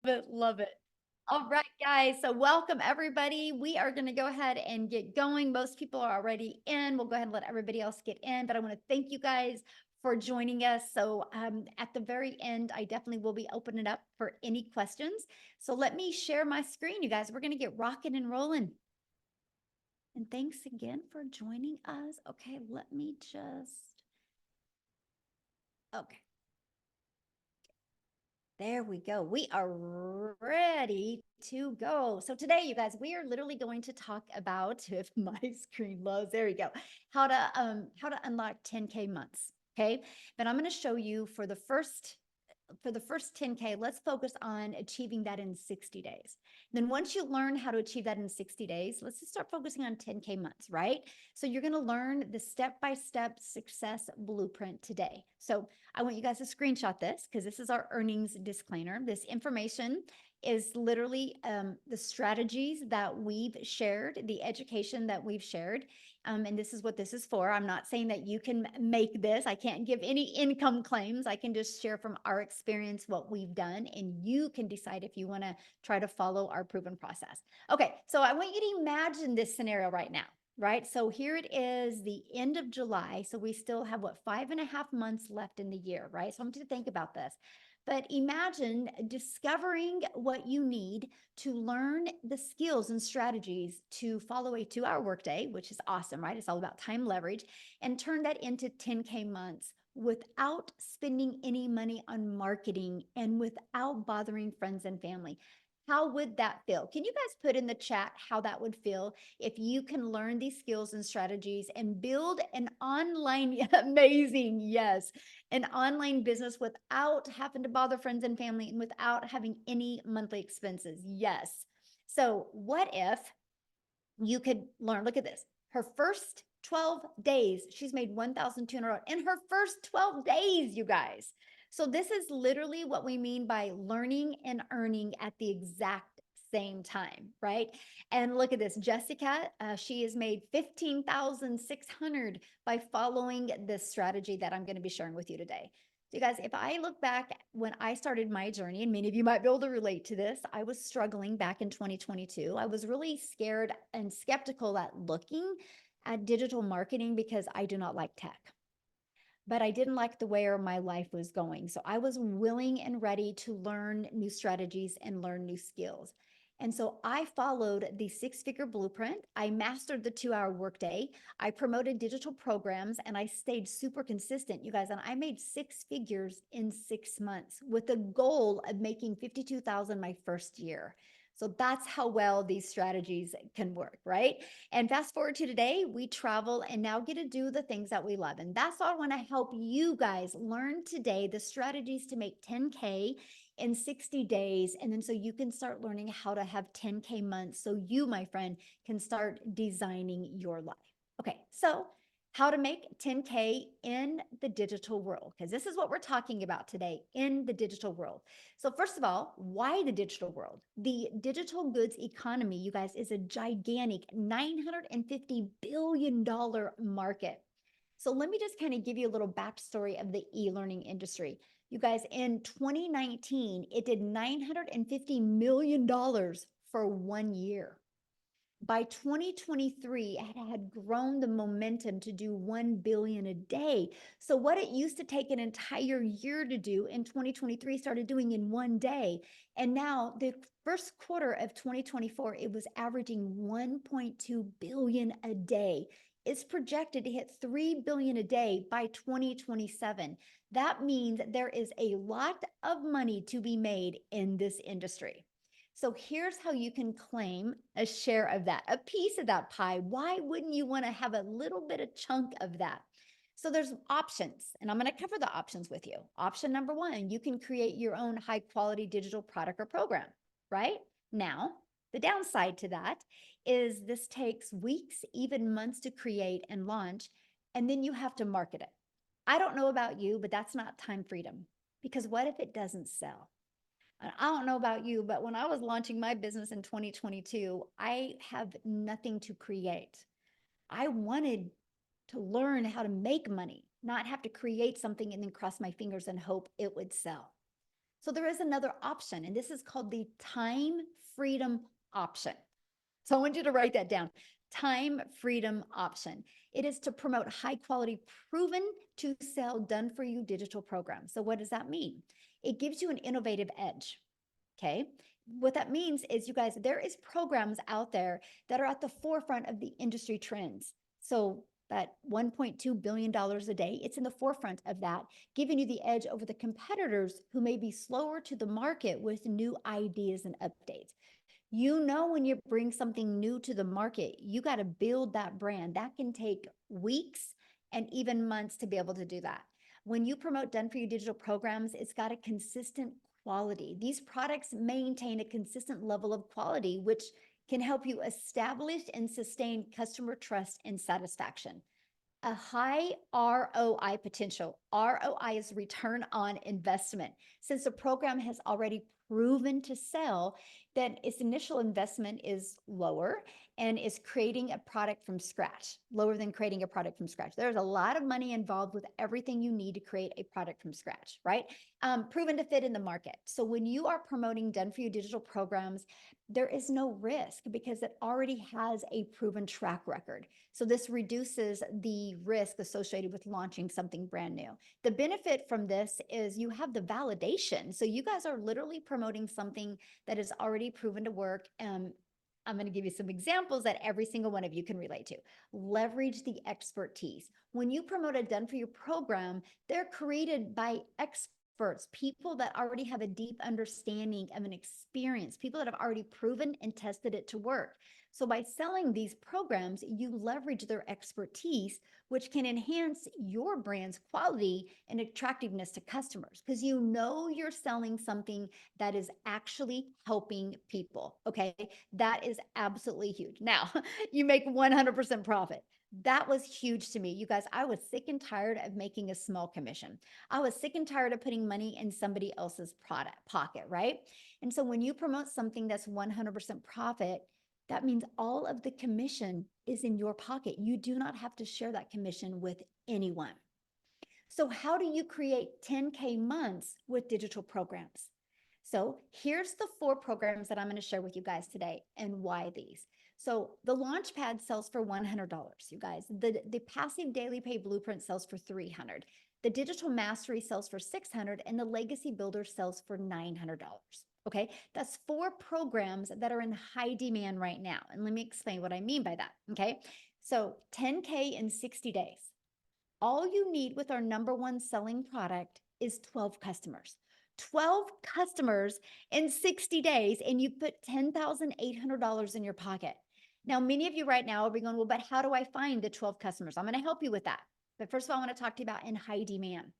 it, love it. All right, guys. So welcome everybody. We are going to go ahead and get going. Most people are already in. We'll go ahead and let everybody else get in, but I want to thank you guys for joining us. So at the very end, I definitely will be opening it up for any questions. So let me share my screen, you guys. We're going to get rocking and rolling. And thanks again for joining us. Okay, let me just, okay. There we go. We are ready to go. So today, you guys, we are literally going to talk about, if my screen loads, there you go, how to unlock 10K months. Okay. But I'm going to show you for the first 10K, let's focus on achieving that in 60 days. Then once you learn how to achieve that in 60 days, let's just start focusing on 10K months, right? So you're going to learn the step-by-step success blueprint today. So I want you guys to screenshot this because this is our earnings disclaimer. This information is literally the strategies that we've shared, the education that we've shared. And this is what this is for. I'm not saying that you can make this. I can't give any income claims. I can just share from our experience what we've done, and you can decide if you want to try to follow our proven process. Okay, so I want you to imagine this scenario right now, right? So here it is, the end of July. So we still have what, 5.5 months left in the year, right? So I want you to think about this. But imagine discovering what you need to learn the skills and strategies to follow a 2-hour workday, which is awesome, right? It's all about time leverage, and turn that into 10K months without spending any money on marketing and without bothering friends and family. How would that feel? Can you guys put in the chat how that would feel if you can learn these skills and strategies and build an online, amazing, yes, an online business without having to bother friends and family and without having any monthly expenses? Yes. So what if you could learn, look at this, her first 12 days, she's made 1,200 in her first 12 days, you guys. So this is literally what we mean by learning and earning at the exact same time, right? And look at this, Jessica, she has made 15,600 by following this strategy that I'm going to be sharing with you today. So you guys, if I look back when I started my journey, and many of you might be able to relate to this, I was struggling back in 2022. I was really scared and skeptical at looking at digital marketing because I do not like tech. But I didn't like the way my life was going. So I was willing and ready to learn new strategies and learn new skills. And so I followed the 6-figure blueprint. I mastered the 2-hour workday. I promoted digital programs and I stayed super consistent, you guys. And I made 6 figures in 6 months with the goal of making 52,000 my first year. So that's how well these strategies can work, right? And fast forward to today, we travel and now get to do the things that we love. And that's all I want to help you guys learn today, the strategies to make 10K in 60 days. And then so you can start learning how to have 10K months so you, my friend, can start designing your life. Okay, so how to make 10K in the digital world, because this is what we're talking about today, in the digital world. So first of all, why the digital world? The digital goods economy, you guys, is a gigantic $950 billion market. So let me just kind of give you a little backstory of the e-learning industry. You guys, in 2019, it did $950 million for 1 year. By 2023, it had grown the momentum to do 1 billion a day. So what it used to take an entire year to do in 2023 started doing in 1 day. And now the first quarter of 2024, it was averaging 1.2 billion a day. It's projected to hit 3 billion a day by 2027. That means there is a lot of money to be made in this industry. So here's how you can claim a share of that, a piece of that pie. Why wouldn't you want to have a little bit of chunk of that? So there's options, and I'm going to cover the options with you. Option number one, you can create your own high quality digital product or program, right? Now, the downside to that is this takes weeks, even months to create and launch, and then you have to market it. I don't know about you, but that's not time freedom, because what if it doesn't sell? I don't know about you, but when I was launching my business in 2022, I have nothing to create. I wanted to learn how to make money, not have to create something and then cross my fingers and hope it would sell. So there is another option, and this is called the time freedom option. So I want you to write that down. Time freedom option. It is to promote high quality, proven to sell, done for you digital programs. So what does that mean? It gives you an innovative edge. Okay. What that means is, you guys, there is programs out there that are at the forefront of the industry trends. So that $1.2 billion a day, it's in the forefront of that, giving you the edge over the competitors who may be slower to the market with new ideas and updates. You know, when you bring something new to the market, you got to build that brand. That can take weeks and even months to be able to do that. When you promote done for you digital programs, it's got a consistent quality. These products maintain a consistent level of quality, which can help you establish and sustain customer trust and satisfaction. A high ROI potential. ROI is return on investment. Since the program has already proven to sell, then its initial investment is lower and is creating a product from scratch, lower than creating a product from scratch. There's a lot of money involved with everything you need to create a product from scratch, right? Proven to fit in the market. So when you are promoting done for you digital programs, there is no risk because it already has a proven track record. So this reduces the risk associated with launching something brand new. The benefit from this is you have the validation. So you guys are literally promoting something that is already proven to work. I'm going to give you some examples that every single one of you can relate to. Leverage the expertise. When you promote a done for you program, they're created by experts, people that already have a deep understanding of an experience, people that have already proven and tested it to work. So by selling these programs, you leverage their expertise, which can enhance your brand's quality and attractiveness to customers, because you know you're selling something that is actually helping people. Okay. That is absolutely huge. Now, you make 100% profit. That was huge to me. You guys, I was sick and tired of making a small commission. I was sick and tired of putting money in somebody else's product pocket, right? And so when you promote something that's 100% profit, that means all of the commission is in your pocket. You do not have to share that commission with anyone. So how do you create 10K months with digital programs? So here's the 4 programs that I'm going to share with you guys today and why these. So the Launchpad sells for $100, you guys. The passive daily pay blueprint sells for $300. The digital mastery sells for $600, and the legacy builder sells for $900. Okay, that's 4 programs that are in high demand right now. And let me explain what I mean by that. Okay, so 10K in 60 days. All you need with our number 1 selling product is 12 customers. 12 customers in 60 days, and you put $10,800 in your pocket. Now, many of you right now are going, well, but how do I find the 12 customers? I'm going to help you with that. But first of all, I want to talk to you about in high demand.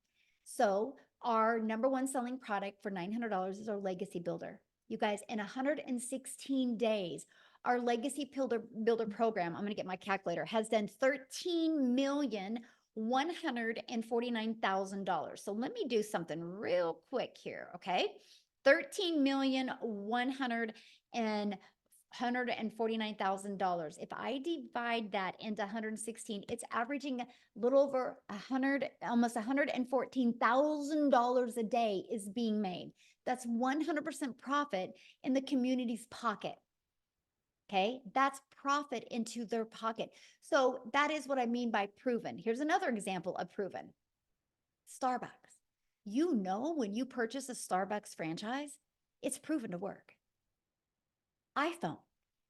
So our number 1 selling product for $900 is our legacy builder. You guys, in 116 days, our legacy builder program, I'm going to get my calculator, has done $13,149,000. So let me do something real quick here, okay? 13,149,000. If I divide that into 116, it's averaging a little over 100, almost $114,000 a day is being made. That's 100% profit in the community's pocket. Okay, that's profit into their pocket. So that is what I mean by proven. Here's another example of proven. Starbucks. You know, when you purchase a Starbucks franchise, it's proven to work. iPhone.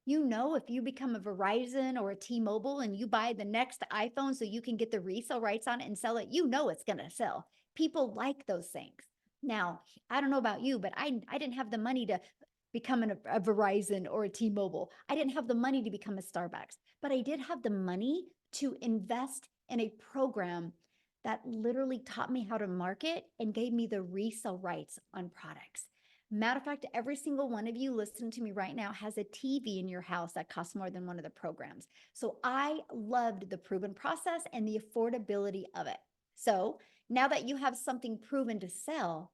You know, if you become a Verizon or a T-Mobile and you buy the next iPhone so you can get the resale rights on it and sell it, you know it's going to sell. People like those things. Now, I don't know about you, but I didn't have the money to become a Verizon or a T-Mobile. I didn't have the money to become a Starbucks, but I did have the money to invest in a program that literally taught me how to market and gave me the resale rights on products. Matter of fact, every single one of you listening to me right now has a TV in your house that costs more than one of the programs. So I loved the proven process and the affordability of it. So now that you have something proven to sell,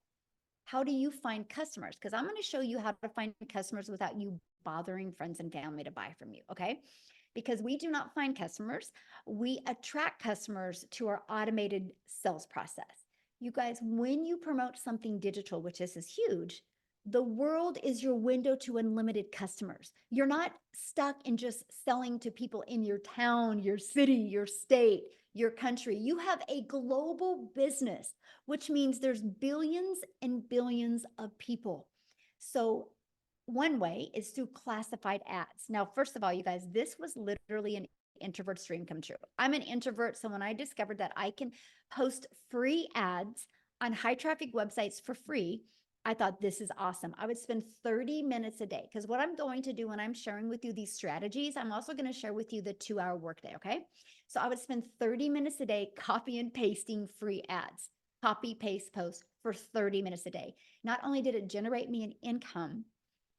how do you find customers? Because I'm going to show you how to find customers without you bothering friends and family to buy from you, okay? Because we do not find customers. We attract customers to our automated sales process. You guys, when you promote something digital, which this is huge, the world is your window to unlimited customers. You're not stuck in just selling to people in your town, your city, your state, your country. You have a global business, which means there's billions and billions of people. So one way is through classified ads. Now, first of all, you guys, this was literally an introvert's dream come true. I'm an introvert, so when I discovered that I can post free ads on high traffic websites for free, I thought this is awesome. I would spend 30 minutes a day because what I'm going to do when I'm sharing with you these strategies, I'm also going to share with you the 2-hour workday. Okay. So I would spend 30 minutes a day copy and pasting free ads, copy, paste, post for 30 minutes a day. Not only did it generate me an income,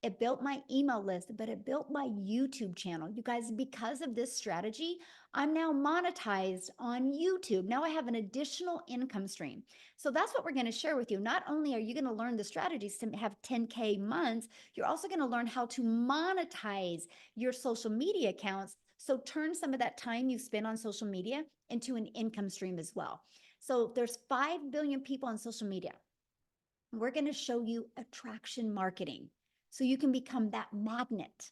it built my email list, but it built my YouTube channel. You guys, because of this strategy, I'm now monetized on YouTube. Now I have an additional income stream. So that's what we're going to share with you. Not only are you going to learn the strategies to have 10K months, you're also going to learn how to monetize your social media accounts. So turn some of that time you spend on social media into an income stream as well. So there's 5 billion people on social media. We're going to show you attraction marketing so you can become that magnet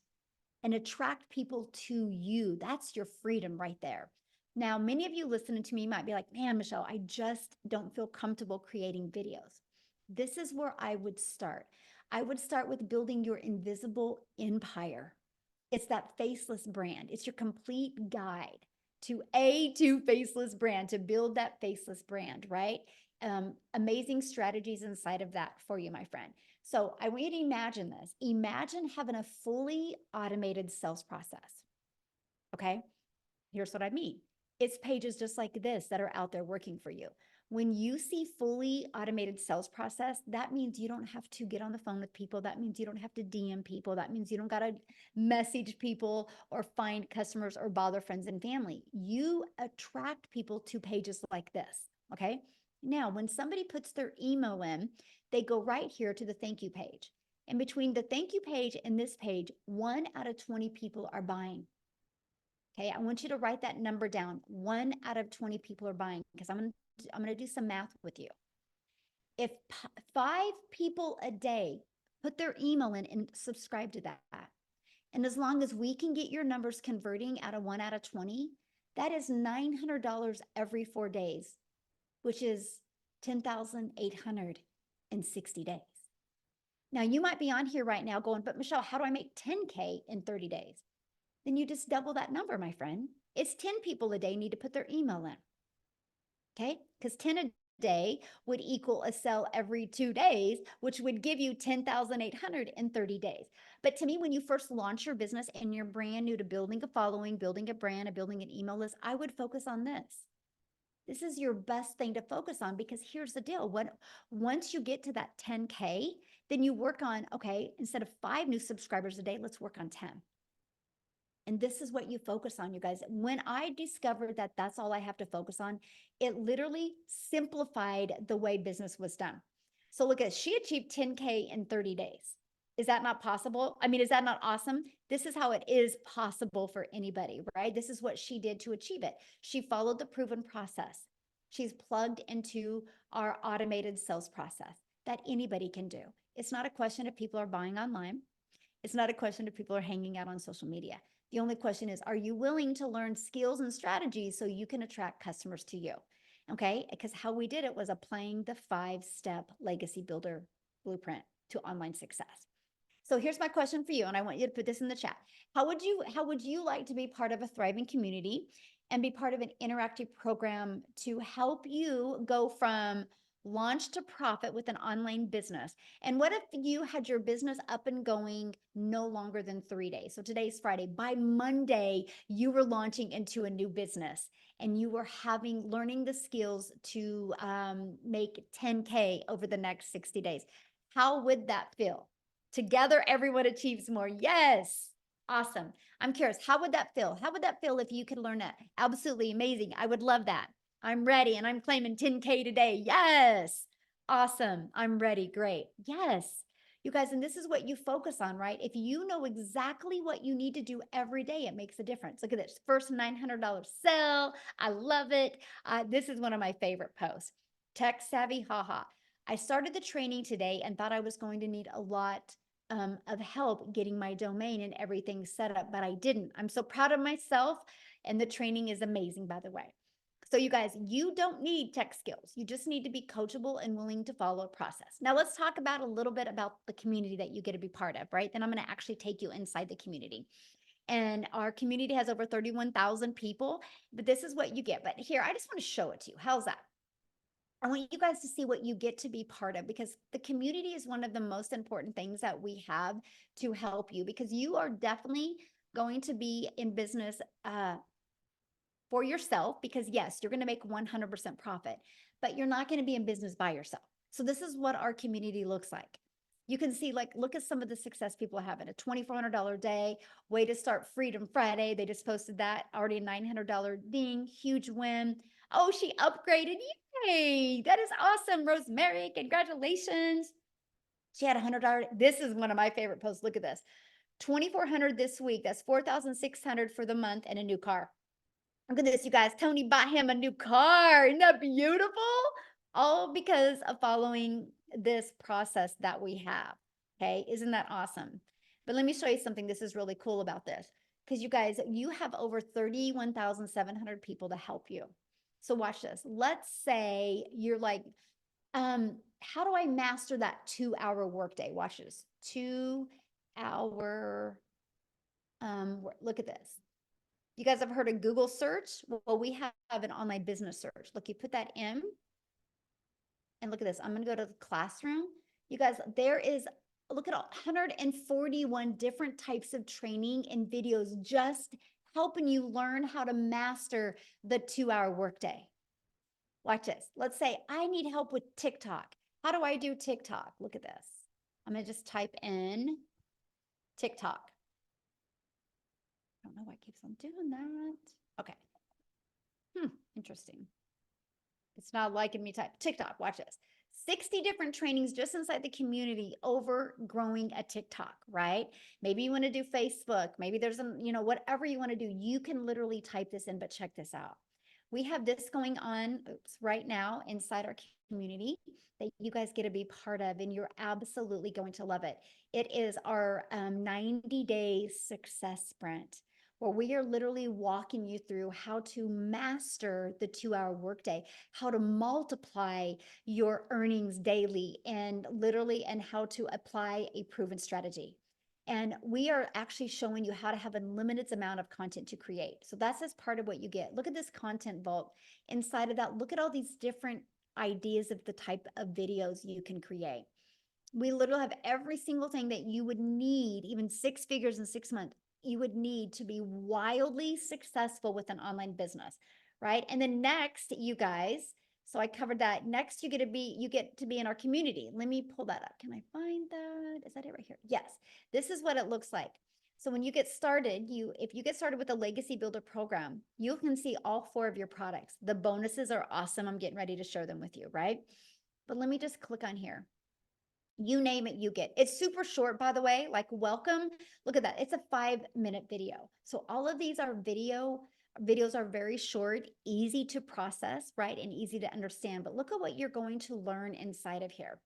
and attract people to you. That's your freedom right there. Now, many of you listening to me might be like, man, Michelle, I just don't feel comfortable creating videos. This is where I would start. I would start with building your invisible empire. It's that faceless brand. It's your complete guide to A2 faceless brand, to build that faceless brand, right? Amazing strategies inside of that for you, my friend. So I want you to imagine this. Imagine having a fully automated sales process. Okay. Here's what I mean. It's pages just like this that are out there working for you. When you see fully automated sales process, that means you don't have to get on the phone with people. That means you don't have to DM people. That means you don't got to message people or find customers or bother friends and family. You attract people to pages like this. Okay. Now, when somebody puts their email in, they go right here to the thank you page. And between the thank you page and this page, 1 out of 20 people are buying. Okay, I want you to write that number down. 1 out of 20 people are buying because I'm going to do some math with you. If 5 people a day put their email in and subscribe to that, and as long as we can get your numbers converting out of 1 out of 20, that is $900 every 4 days, which is 10,860 days. Now, you might be on here right now going, but Michelle, how do I make 10K in 30 days? Then you just double that number, my friend. It's 10 people a day need to put their email in. Okay? Because 10 a day would equal a sale every 2 days, which would give you 10,800 in 30 days. But to me, when you first launch your business and you're brand new to building a following, building a brand, and building an email list, I would focus on this. This is your best thing to focus on because here's the deal. Once you get to that 10K, then you work on, okay, instead of 5 new subscribers a day, let's work on 10. And this is what you focus on, you guys. When I discovered that that's all I have to focus on, it literally simplified the way business was done. So look at, she achieved 10K in 30 days. Is that not possible? I mean, is that not awesome? This is how it is possible for anybody, right? This is what she did to achieve it. She followed the proven process. She's plugged into our automated sales process that anybody can do. It's not a question if people are buying online. It's not a question if people are hanging out on social media. The only question is, are you willing to learn skills and strategies so you can attract customers to you? Okay, because how we did it was applying the 5-step legacy builder blueprint to online success. So here's my question for you, and I want you to put this in the chat. How would you like to be part of a thriving community and be part of an interactive program to help you go from launch to profit with an online business? And what if you had your business up and going no longer than 3 days? So today's Friday. By Monday, you were launching into a new business and you were learning the skills to make 10K over the next 60 days. How would that feel? Together, everyone achieves more. Yes. Awesome. I'm curious, how would that feel? How would that feel if you could learn that? Absolutely amazing. I would love that. I'm ready and I'm claiming 10K today. Yes. Awesome. I'm ready. Great. Yes. You guys, and this is what you focus on, right? If you know exactly what you need to do every day, it makes a difference. Look at this first $900 sale. I love it. This is one of my favorite posts. Tech savvy, haha. I started the training today and thought I was going to need a lot of help getting my domain and everything set up, but I didn't. I'm so proud of myself, and the training is amazing, by the way. So, you guys, you don't need tech skills. You just need to be coachable and willing to follow a process. Now, let's talk about a little bit about the community that you get to be part of, right? Then I'm going to actually take you inside the community. And our community has over 31,000 people, but this is what you get. But here, I just want to show it to you. How's that? I want you guys to see what you get to be part of, because the community is one of the most important things that we have to help you, because you are definitely going to be in business for yourself, because yes, you're going to make 100% profit, but you're not going to be in business by yourself. So this is what our community looks like. You can see, like, look at some of the success people are having. A $2,400 day, way to start Freedom Friday. They just posted that, already a $900 ding, huge win. Oh, she upgraded. Yay. That is awesome, Rosemary. Congratulations. She had $100. This is one of my favorite posts. Look at this. 2,400 this week. That's 4,600 for the month, and a new car. Look at this, you guys. Tony bought him a new car. Isn't that beautiful? All because of following this process that we have. Okay. Isn't that awesome? But let me show you something. This is really cool about this, because you guys, you have over 31,700 people to help you. So watch this. Let's say you're like, how do I master that 2-hour workday? Watch this. 2-hour, look at this. You guys have heard of Google search? Well, we have an online business search. Look, you put that in, and look at this. I'm going to go to the classroom. You guys, there is, look at all 141 different types of training and videos just helping you learn how to master the 2-hour workday. Watch this. Let's say I need help with TikTok. How do I do TikTok? Look at this. I'm going to just type in TikTok. I don't know why it keeps on doing that. Okay. Interesting. It's not liking me type TikTok. Watch this. 60 different trainings just inside the community over growing a TikTok, right? Maybe you want to do Facebook. Maybe there's some, whatever you want to do, you can literally type this in, but check this out. We have this going on right now inside our community that you guys get to be part of, and you're absolutely going to love it. It is our 90-day success sprint, where we are literally walking you through how to master the 2-hour workday, how to multiply your earnings daily, and how to apply a proven strategy. And we are actually showing you how to have a limited amount of content to create. So that's as part of what you get. Look at this content vault. Inside of that, look at all these different ideas of the type of videos you can create. We literally have every single thing that you would need, even 6 figures in 6 months, you would need to be wildly successful with an online business, right? And then next, you guys, so I covered that. Next, you get to be in our community. Let me pull that up. Can I find that? Is that it right here? Yes. This is what it looks like. So when you get started, if you get started with the Legacy Builder program, you can see all 4 of your products. The bonuses are awesome. I'm getting ready to share them with you, right? But let me just click on here. You name it, you get. It's super short, by the way, like welcome. Look at that. It's a 5-minute video. So all of these are videos are very short, easy to process, right? And easy to understand. But look at what you're going to learn inside of here.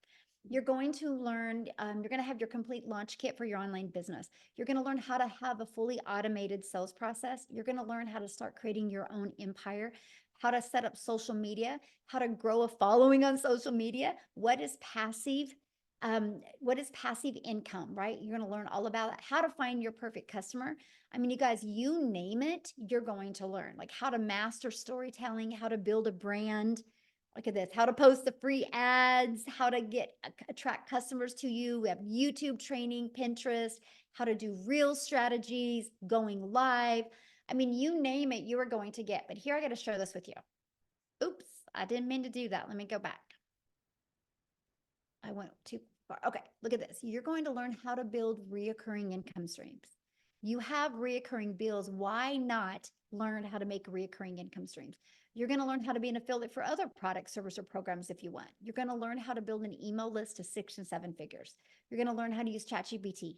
You're going to learn, you're going to have your complete launch kit for your online business. You're going to learn how to have a fully automated sales process. You're going to learn how to start creating your own empire, how to set up social media, how to grow a following on social media. What is passive income, right? You're going to learn all about it, how to find your perfect customer. I mean, you guys, you name it, you're going to learn, like how to master storytelling, how to build a brand. Look at this, how to post the free ads, how to attract customers to you. We have YouTube training, Pinterest, how to do real strategies, going live. I mean, you name it, you are going to get. But here, I got to share this with you. Oops, I didn't mean to do that. Let me go back. I went too far. Okay, look at this. You're going to learn how to build reoccurring income streams. You have reoccurring bills. Why not learn how to make reoccurring income streams? You're going to learn how to be an affiliate for other products, service, or programs if you want. You're going to learn how to build an email list to 6 and 7 figures. You're going to learn how to use ChatGPT.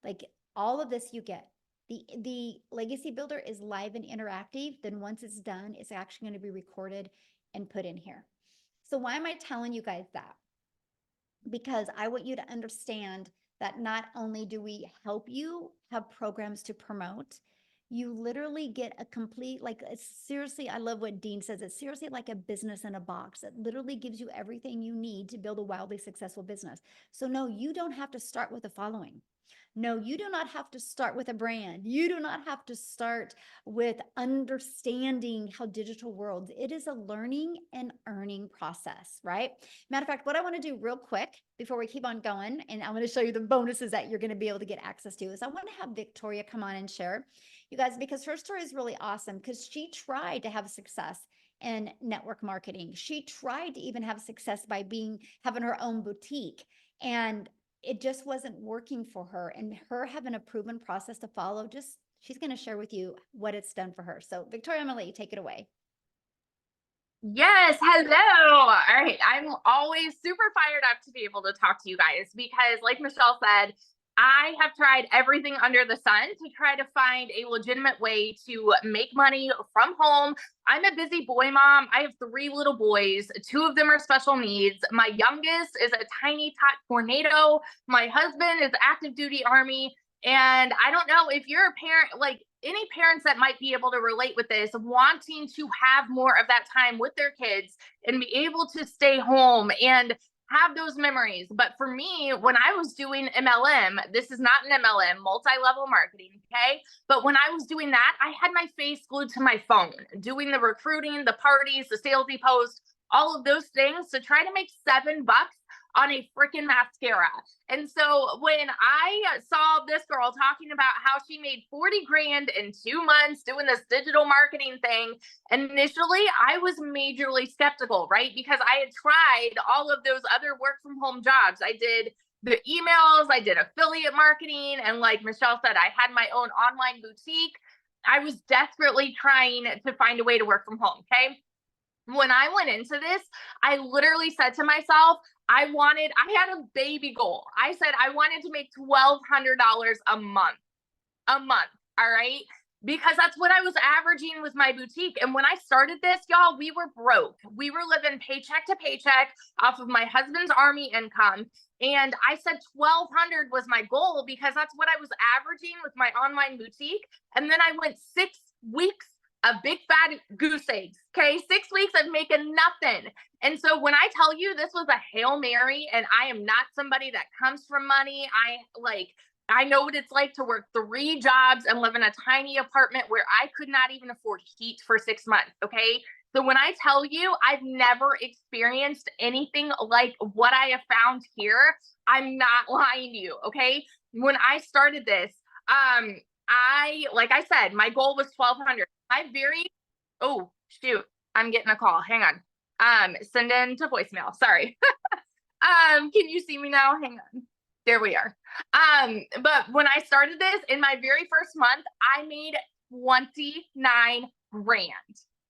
Like all of this you get. The Legacy Builder is live and interactive. Then once it's done, it's actually going to be recorded and put in here. So why am I telling you guys that? Because I want you to understand that not only do we help you have programs to promote, you literally get a complete, like, seriously, I love what Dean says. It's seriously like a business in a box. It literally gives you everything you need to build a wildly successful business. So, no, you don't have to start with the following. No, you do not have to start with a brand. You do not have to start with understanding how digital worlds. It is a learning and earning process, right? Matter of fact, what I want to do real quick before we keep on going, and I'm going to show you the bonuses that you're going to be able to get access to, is I want to have Victoria come on and share, you guys, because her story is really awesome because she tried to have success in network marketing. She tried to even have success by having her own boutique. And it just wasn't working for her, and her having a proven process to follow, just she's going to share with you what it's done for her. So Victoria, I'm going to let you take it away. Yes, hello. All right. I'm always super fired up to be able to talk to you guys because, like Michelle said, I have tried everything under the sun to try to find a legitimate way to make money from home. I'm a busy boy mom. I have 3 little boys. 2 of them are special needs. My youngest is a tiny tot tornado. My husband is active duty Army. And I don't know if you're a parent, like any parents that might be able to relate with this, wanting to have more of that time with their kids and be able to stay home and have those memories. But for me, when I was doing MLM, this is not an MLM, multi-level marketing, okay? But when I was doing that, I had my face glued to my phone, doing the recruiting, the parties, the salesy posts, all of those things to try to make $7 on a freaking mascara. And so when I saw this girl talking about how she made 40 grand in 2 months doing this digital marketing thing, initially I was majorly skeptical, right? Because I had tried all of those other work from home jobs. I did the emails, I did affiliate marketing, and like Michelle said, I had my own online boutique. I was desperately trying to find a way to work from home, okay? When I went into this, I literally said to myself, I had a baby goal. I said I wanted to make $1,200 a month, a month. All right. Because that's what I was averaging with my boutique. And when I started this, y'all, we were broke. We were living paycheck to paycheck off of my husband's Army income. And I said 1,200 was my goal because that's what I was averaging with my online boutique. And then I went 6 weeks of big fat goose eggs. Okay. 6 weeks of making nothing. And so when I tell you this was a Hail Mary, and I am not somebody that comes from money, I know what it's like to work 3 jobs and live in a tiny apartment where I could not even afford heat for 6 months. Okay. So when I tell you I've never experienced anything like what I have found here, I'm not lying to you. Okay. When I started this, like I said, my goal was 1,200. Oh, shoot, I'm getting a call. Hang on. Send in to voicemail. Sorry. Can you see me now? Hang on. There we are. But when I started this in my very first month, I made 29 grand.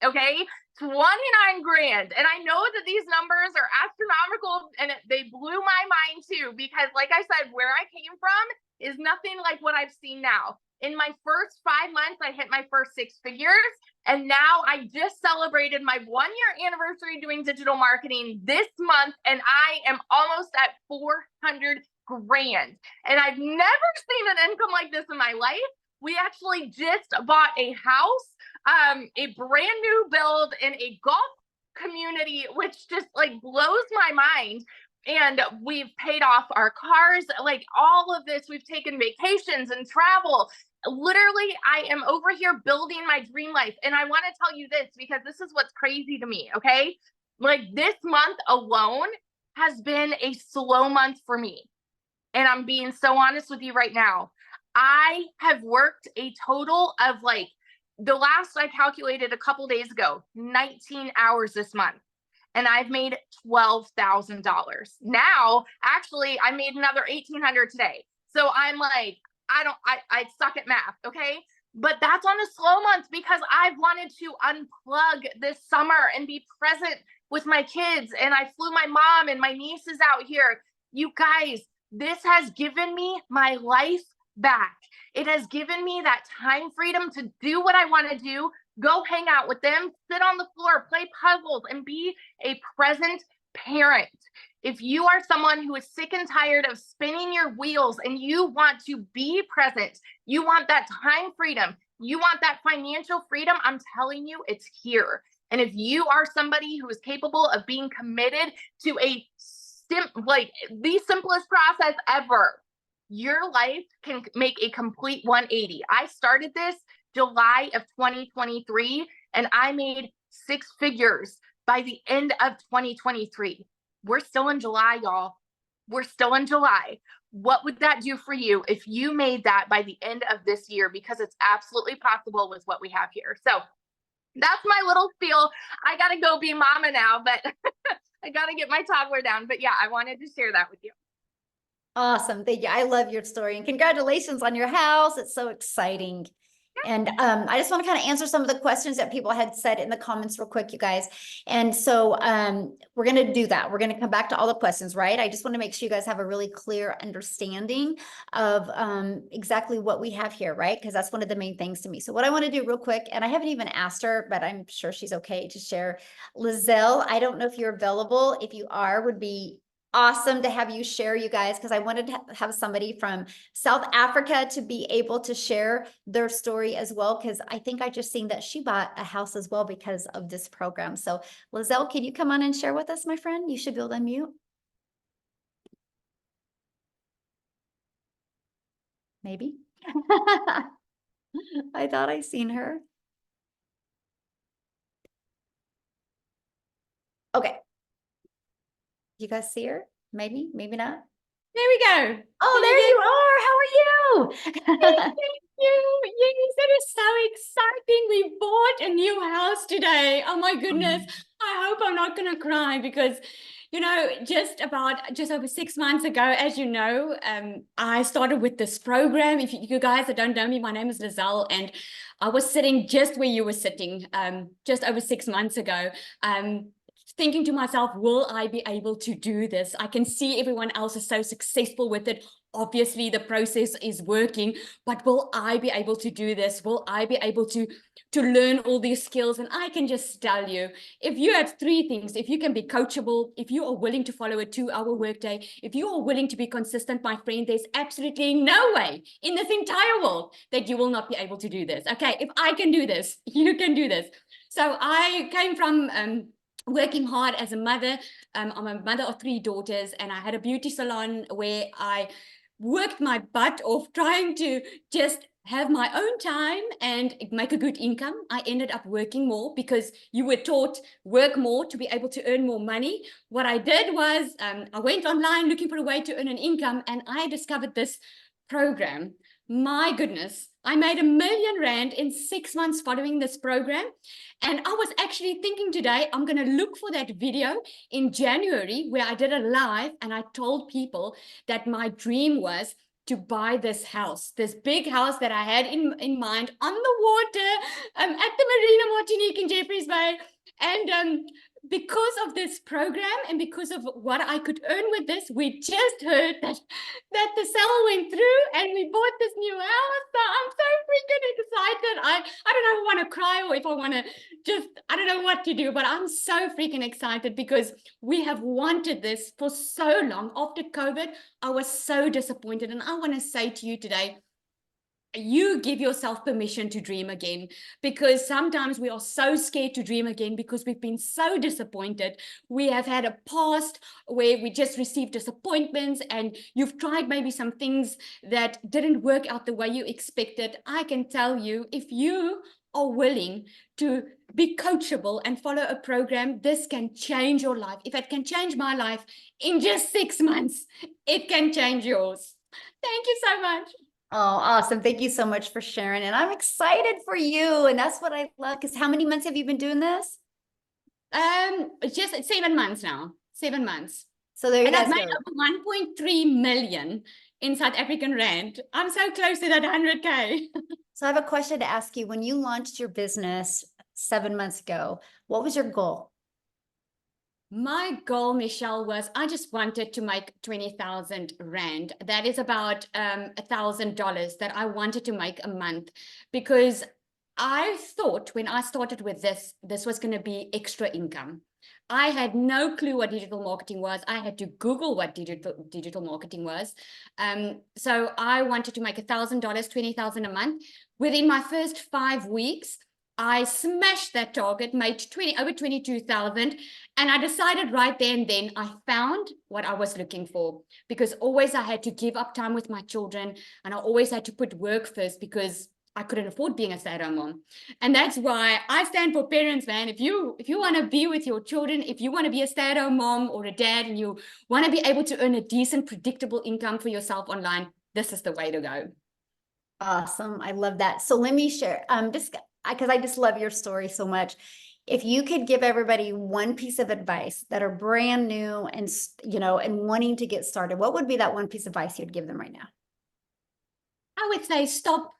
Okay. 29 grand. And I know that these numbers are astronomical, and they blew my mind too, because like I said, where I came from is nothing like what I've seen now. In my first 5 months, I hit my first 6 figures. And now I just celebrated my 1-year anniversary doing digital marketing this month, and I am almost at 400 grand. And I've never seen an income like this in my life. We actually just bought a house, a brand new build in a golf community, which just like blows my mind. And we've paid off our cars, like all of this. We've taken vacations and travel. Literally, I am over here building my dream life. And I want to tell you this because this is what's crazy to me. Okay. Like this month alone has been a slow month for me. And I'm being so honest with you right now. I have worked a total of the last I calculated a couple days ago, 19 hours this month. And I've made $12,000. Now, actually, I made another 1,800 today. So I'm like, I suck at math. Okay. But that's on a slow month because I've wanted to unplug this summer and be present with my kids. And I flew my mom and my nieces out here. You guys, this has given me my life back. It has given me that time freedom to do what I want to do Go hang out with them, sit on the floor, play puzzles, and be a present parent. If you are someone who is sick and tired of spinning your wheels and you want to be present, you want that time freedom, you want that financial freedom, I'm telling you, it's here. And if you are somebody who is capable of being committed to the simplest process ever, your life can make a complete 180. I started this July of 2023, and I made 6 figures by the end of 2023. We're still in July, y'all. We're still in July. What would that do for you if you made that by the end of this year? Because it's absolutely possible with what we have here. So that's my little spiel. I got to go be mama now, but I got to get my toddler down. But yeah, I wanted to share that with you. Awesome. Thank you. I love your story, and congratulations on your house. It's so exciting. And I just want to kind of answer some of the questions that people had said in the comments real quick, you guys. And so we're going to do that. We're going to come back to all the questions, right? I just want to make sure you guys have a really clear understanding of exactly what we have here, right? Because that's one of the main things to me. So what I want to do real quick, and I haven't even asked her, but I'm sure she's okay to share. Lizelle, I don't know if you're available. If you are, would be awesome to have you share, you guys, because I wanted to have somebody from South Africa to be able to share their story as well, because I think I just seen that she bought a house as well because of this program. So Lizelle, can you come on and share with us, my friend? You should be able to unmute. Maybe. I thought I seen her. Okay. You guys see her? Maybe, maybe not. There we go. Oh, there you are. How are you? Thank you. Yes, that is so exciting. We bought a new house today. Oh my goodness. I hope I'm not going to cry because, you know, just over 6 months ago, as you know, I started with this program. If you guys that don't know me, my name is Lizelle, and I was sitting just where you were sitting just over 6 months ago. Thinking to myself, will I be able to do this? I can see everyone else is so successful with it. Obviously, the process is working, but will I be able to do this? Will I be able to learn all these skills? And I can just tell you, if you have 3 things, if you can be coachable, if you are willing to follow a 2-hour workday, if you are willing to be consistent, my friend, there's absolutely no way in this entire world that you will not be able to do this. Okay, if I can do this, you can do this. So I came from working hard as a mother. I'm a mother of 3 daughters, and I had a beauty salon where I worked my butt off trying to just have my own time and make a good income. I ended up working more because you were taught work more to be able to earn more money. What I did was I went online looking for a way to earn an income, and I discovered this program. My goodness, I made R1 million in 6 months following this program. And I was actually thinking today, I'm going to look for that video in January where I did a live and I told people that my dream was to buy this house, this big house that I had in mind on the water at the Marina Martinique in Jeffreys Bay. And because of this program and because of what I could earn with this, we just heard that the sale went through and we bought this new house. So I'm so freaking excited. I don't know if I want to cry or if I want to I don't know what to do, but I'm so freaking excited because we have wanted this for so long. After COVID, I was so disappointed. And I want to say to you today, you give yourself permission to dream again, because sometimes we are so scared to dream again because we've been so disappointed. We have had a past where we just received disappointments, and you've tried maybe some things that didn't work out the way you expected. I can tell you, if you are willing to be coachable and follow a program, this can change your life. If it can change my life in just 6 months, it can change yours. Thank you so much. Oh, awesome. Thank you so much for sharing. And I'm excited for you. And that's what I love. Because how many months have you been doing this? Just 7 months now. 7 months. So there you guys go. go. And I've made 1.3 million in South African rand. I'm so close to that 100K. So I have a question to ask you. When you launched your business 7 months ago, what was your goal? My goal, Michelle, was I just wanted to make 20,000 rand. That is about $1,000 that I wanted to make a month, because I thought when I started with this was going to be extra income. I had no clue what digital marketing was. I had to Google what digital marketing was. So I wanted to make $1,000, $20,000 a month. Within my first 5 weeks, I smashed that target, made over 22,000. And I decided right there and then I found what I was looking for, because always I had to give up time with my children, and I always had to put work first because I couldn't afford being a stay-at-home mom. And that's why I stand for parents, man. If you want to be with your children, if you want to be a stay-at-home mom or a dad, and you want to be able to earn a decent, predictable income for yourself online, this is the way to go. Awesome. I love that. So let me share, just because I just love your story so much. If you could give everybody one piece of advice that are brand new and, and wanting to get started, what would be that one piece of advice you'd give them right now? I would say stop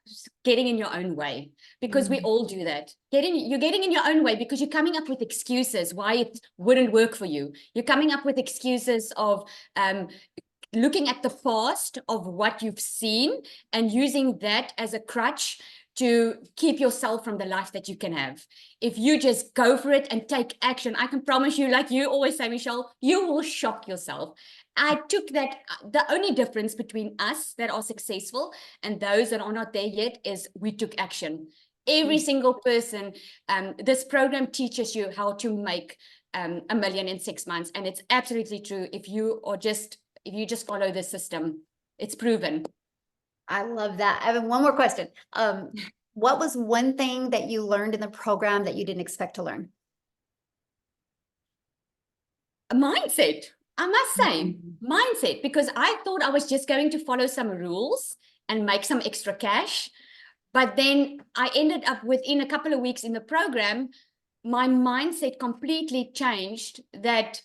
getting in your own way, because we all do that. You're getting in your own way because you're coming up with excuses why it wouldn't work for you. You're coming up with excuses of looking at the past of what you've seen and using that as a crutch to keep yourself from the life that you can have. If you just go for it and take action, I can promise you, like you always say, Michelle, you will shock yourself. I took that. The only difference between us that are successful and those that are not there yet is we took action. Every single person, this program teaches you how to make $1 million in 6 months. And it's absolutely true. If you just follow the system, it's proven. I love that. I have one more question. What was one thing that you learned in the program that you didn't expect to learn? A mindset, I must say, mindset, because I thought I was just going to follow some rules and make some extra cash. But then I ended up within a couple of weeks in the program, my mindset completely changed that,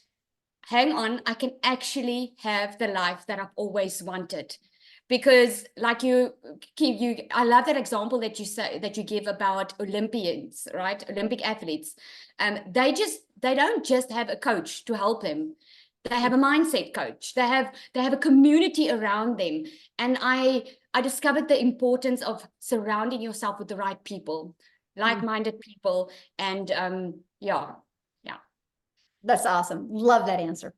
hang on, I can actually have the life that I've always wanted. Because like I love that example that you give about Olympians, right? Olympic athletes. They don't just have a coach to help them. They have a mindset coach. They have a community around them. And I discovered the importance of surrounding yourself with the right people, like-minded people. And yeah. That's awesome. Love that answer.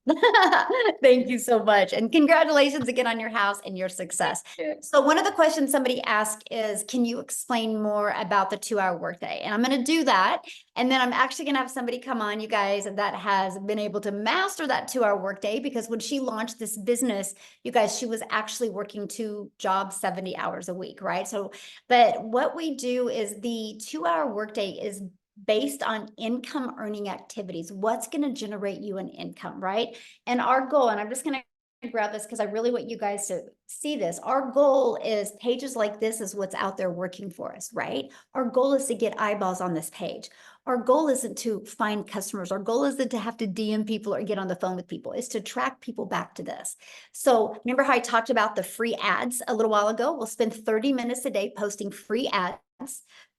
Thank you so much. And congratulations again on your house and your success. So one of the questions somebody asked is, can you explain more about the 2-hour workday? And I'm going to do that. And then I'm actually going to have somebody come on, you guys, that has been able to master that 2-hour workday, because when she launched this business, you guys, she was actually working 2 jobs, 70 hours a week, right? So, but what we do is the 2-hour workday is based on income earning activities. What's going to generate you an income, right? And our goal, and I'm just going to grab this because I really want you guys to see this. Our goal is pages like this is what's out there working for us, right? Our goal is to get eyeballs on this page. Our goal isn't to find customers. Our goal isn't to have to DM people or get on the phone with people. It's to track people back to this. So remember how I talked about the free ads a little while ago? We'll spend 30 minutes a day posting free ads.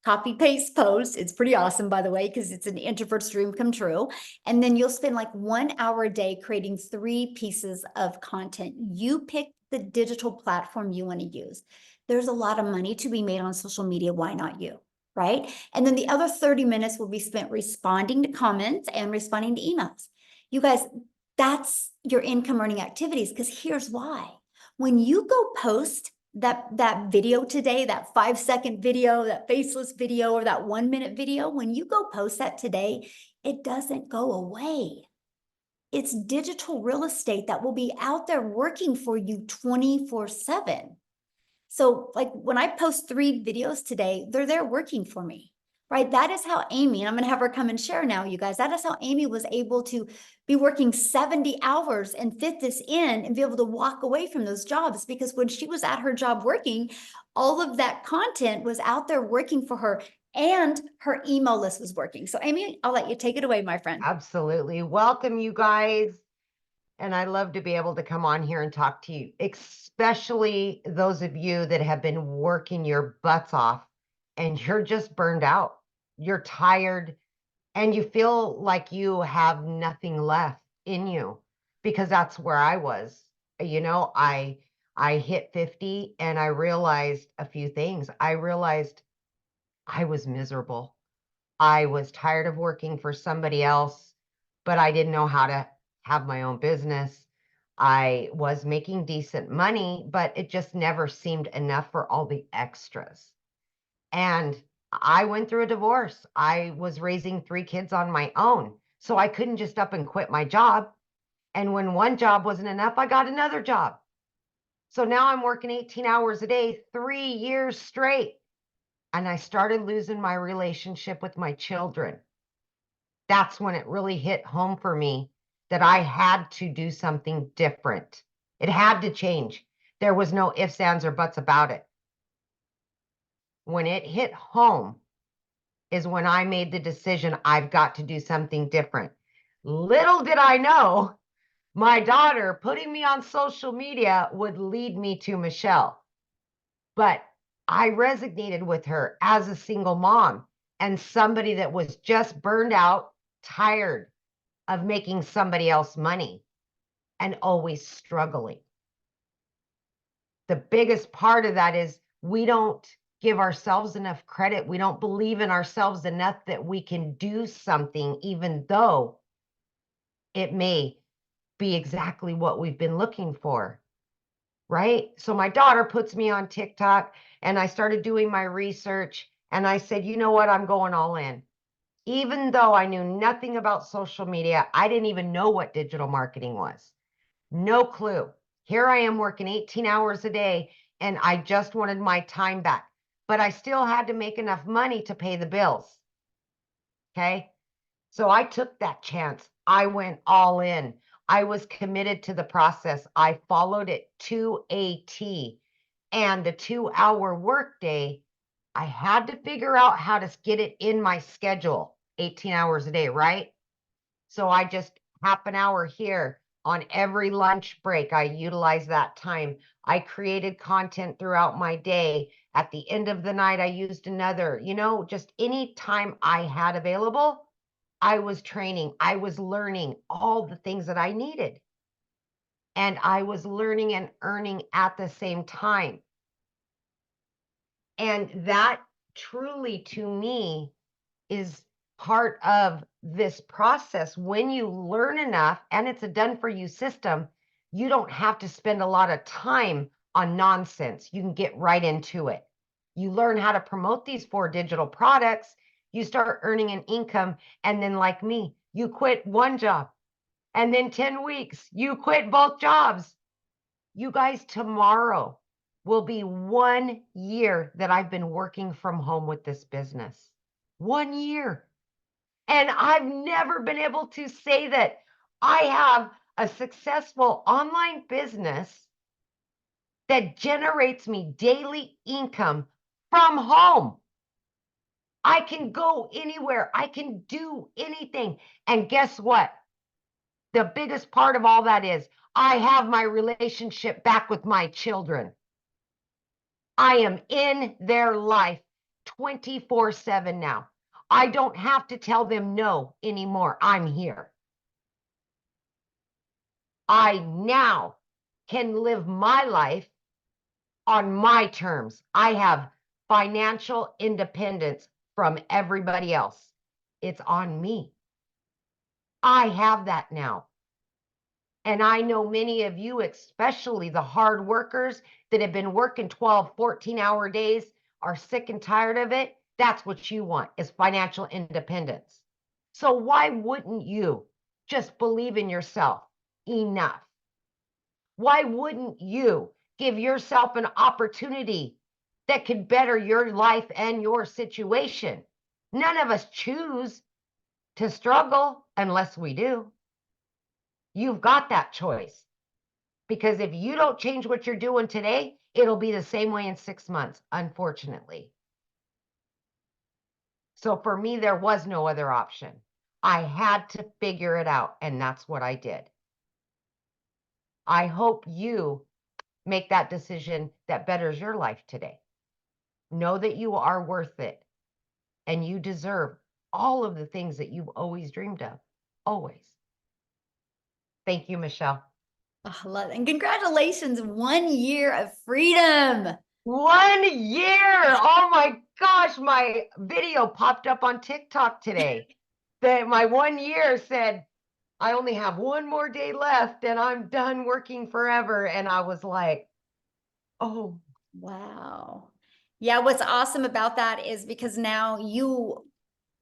Copy paste post. It's pretty awesome, by the way, because it's an introvert's dream come true. And then you'll spend like 1 hour a day creating 3 pieces of content. You pick the digital platform you want to use. There's a lot of money to be made on social media. Why not you? Right? And then the other 30 minutes will be spent responding to comments and responding to emails. You guys, that's your income earning activities, because here's why. When you go post that video today, that 5-second video, that faceless video, or that 1-minute video, when you go post that today, it doesn't go away. It's digital real estate that will be out there working for you 24/7. So like when I post 3 videos today, they're there working for me, right? That is how Amy, and I'm going to have her come and share now, you guys, that is how Amy was able to be working 70 hours and fit this in and be able to walk away from those jobs, because when she was at her job working, all of that content was out there working for her and her email list was working. So Amy, I'll let you take it away, my friend. Absolutely. Welcome, you guys. And I love to be able to come on here and talk to you, especially those of you that have been working your butts off and you're just burned out. You're tired and you feel like you have nothing left in you, because that's where I was. You know, I hit 50 and I realized a few things. I realized I was miserable. I was tired of working for somebody else, but I didn't know how to have my own business. I was making decent money, but it just never seemed enough for all the extras. And I went through a divorce. I was raising 3 kids on my own. So I couldn't just up and quit my job. And when one job wasn't enough, I got another job. So now I'm working 18 hours a day, 3 years straight. And I started losing my relationship with my children. That's when it really hit home for me that I had to do something different. It had to change. There was no ifs, ands, or buts about it. When it hit home is when I made the decision I've got to do something different. Little did I know my daughter putting me on social media would lead me to Michelle. But I resonated with her as a single mom and somebody that was just burned out, tired of making somebody else money and always struggling. The biggest part of that is we don't give ourselves enough credit. We don't believe in ourselves enough that we can do something, even though it may be exactly what we've been looking for. Right? So my daughter puts me on TikTok and I started doing my research and I said, you know what? I'm going all in. Even though I knew nothing about social media, I didn't even know what digital marketing was. No clue. Here I am working 18 hours a day and I just wanted my time back, but I still had to make enough money to pay the bills. Okay. So I took that chance. I went all in. I was committed to the process. I followed it to a T. And the 2-hour workday, I had to figure out how to get it in my schedule, 18 hours a day, right? So I just half an hour here on every lunch break. I utilized that time. I created content throughout my day. At the end of the night, I used another, just any time I had available, I was training. I was learning all the things that I needed. And I was learning and earning at the same time. And that truly, to me, is part of this process. When you learn enough and it's a done for you system, you don't have to spend a lot of time on nonsense. You can get right into it. You learn how to promote these 4 digital products. You start earning an income. And then, like me, you quit one job. And then 10 weeks, you quit both jobs. You guys, tomorrow will be 1 year that I've been working from home with this business. 1 year. And I've never been able to say that I have a successful online business that generates me daily income from home. I can go anywhere. I can do anything. And guess what? The biggest part of all that is I have my relationship back with my children. I am in their life 24/7 now. I don't have to tell them no anymore. I'm here. I now can live my life on my terms. I have financial independence from everybody else. It's on me. I have that now. And I know many of you, especially the hard workers that have been working 12, 14-hour days, are sick and tired of it. That's what you want, is financial independence. So why wouldn't you just believe in yourself enough? Why wouldn't you give yourself an opportunity that could better your life and your situation? None of us choose to struggle unless we do. You've got that choice. Because if you don't change what you're doing today, it'll be the same way in 6 months, unfortunately. So for me, there was no other option. I had to figure it out, and that's what I did. I hope you make that decision that betters your life today. Know that you are worth it, and you deserve all of the things that you've always dreamed of, always. Thank you, Michelle. Oh, I love it. And congratulations, 1 year of freedom. 1 year. Oh my gosh. gosh, my video popped up on TikTok today. That my 1 year said, I only have one more day left and I'm done working forever. And I was like, oh, Wow. Yeah, what's awesome about that is because now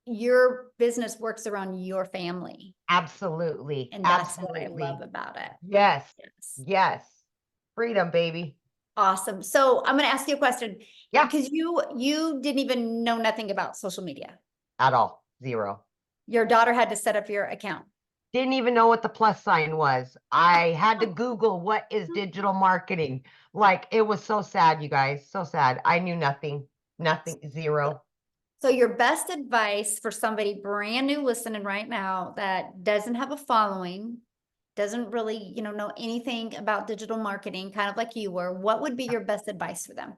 your business works around your family. absolutely. And that's what I Absolutely. love about it. Yes. Yes. Yes. Freedom, baby. Awesome. So I'm going to ask you a question. Yeah. Because you didn't even know nothing about social media. At all. Zero. Your daughter had to set up your account. Didn't even know what the plus sign was. I had to Google what is digital marketing. Like, it was so sad, you guys. So sad. I knew nothing. Nothing. Zero. So your best advice for somebody brand new listening right now that doesn't have a following, doesn't really, know anything about digital marketing, kind of like you were, what would be your best advice for them?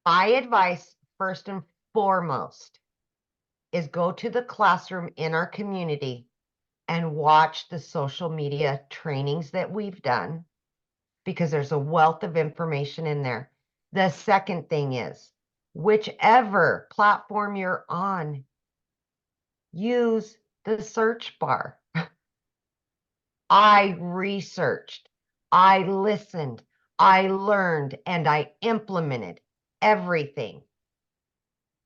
My advice, first and foremost, is go to the classroom in our community and watch the social media trainings that we've done, because there's a wealth of information in there. The second thing is, whichever platform you're on, use the search bar. I researched, I listened, I learned, and I implemented everything.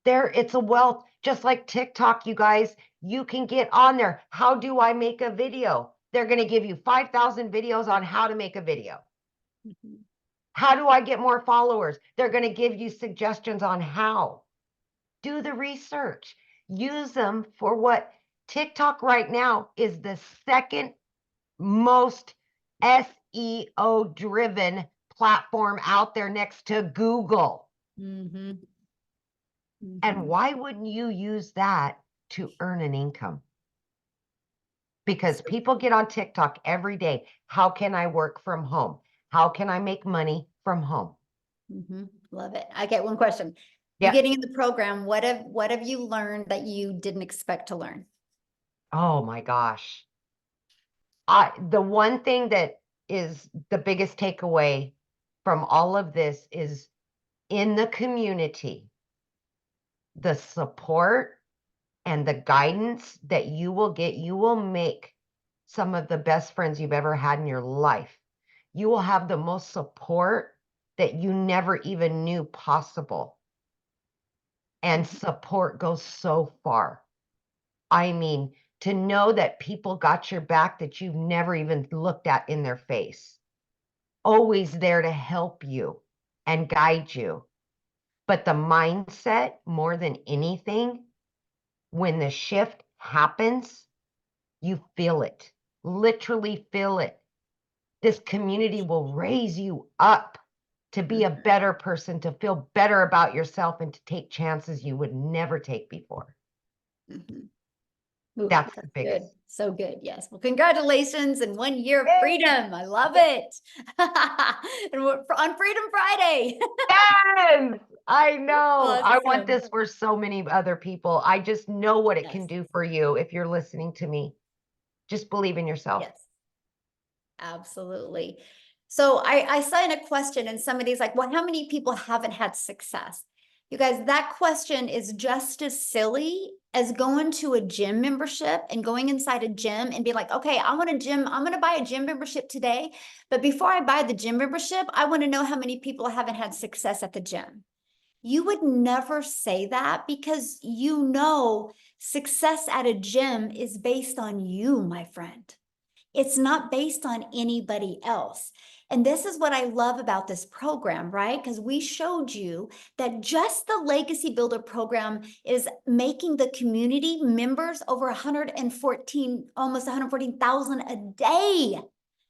It's a wealth, just like TikTok, you guys. You can get on there. How do I make a video? They're going to give you 5,000 videos on how to make a video. Mhm. How do I get more followers? They're going to give you suggestions on how. Do the research. Use them for what TikTok right now is the second most SEO driven platform out there next to Google. Mm-hmm. And why wouldn't you use that to earn an income? Because people get on TikTok every day. How can I work from home? How can I make money from home? Mm-hmm. Love it. I get one question. You Yeah. getting in the program, what have you learned that you didn't expect to learn? Oh my gosh. The one thing that is the biggest takeaway from all of this is, in the community, the support and the guidance that you will get, you will make some of the best friends you've ever had in your life. You will have the most support that you never even knew possible. And support goes so far. I mean, to know that people got your back that you've never even looked at in their face, always there to help you and guide you. But the mindset, more than anything, when the shift happens, you feel it, literally feel it. This community will raise you up to be a better person, to feel better about yourself, and to take chances you would never take before. Mm-hmm. Ooh, That's the good. biggest. So good. Yes. Well, congratulations and 1 year of Yay! freedom. I love it. And we're on Freedom Friday. Yes, I know. I want Awesome. this for so many other people. I just know what it can Yes. do for you if you're listening to me. Just believe in yourself. Yes. Absolutely. So I saw in a question and somebody's like, well, how many people haven't had success? You guys, that question is just as silly as going to a gym membership and going inside a gym and be like, okay, I want a gym. I'm going to buy a gym membership today. But before I buy the gym membership, I want to know how many people haven't had success at the gym. You would never say that because success at a gym is based on you, my friend. It's not based on anybody else. And this is what I love about this program, right? Because we showed you that just the Legacy Builder program is making the community members over 114, almost 114,000 a day.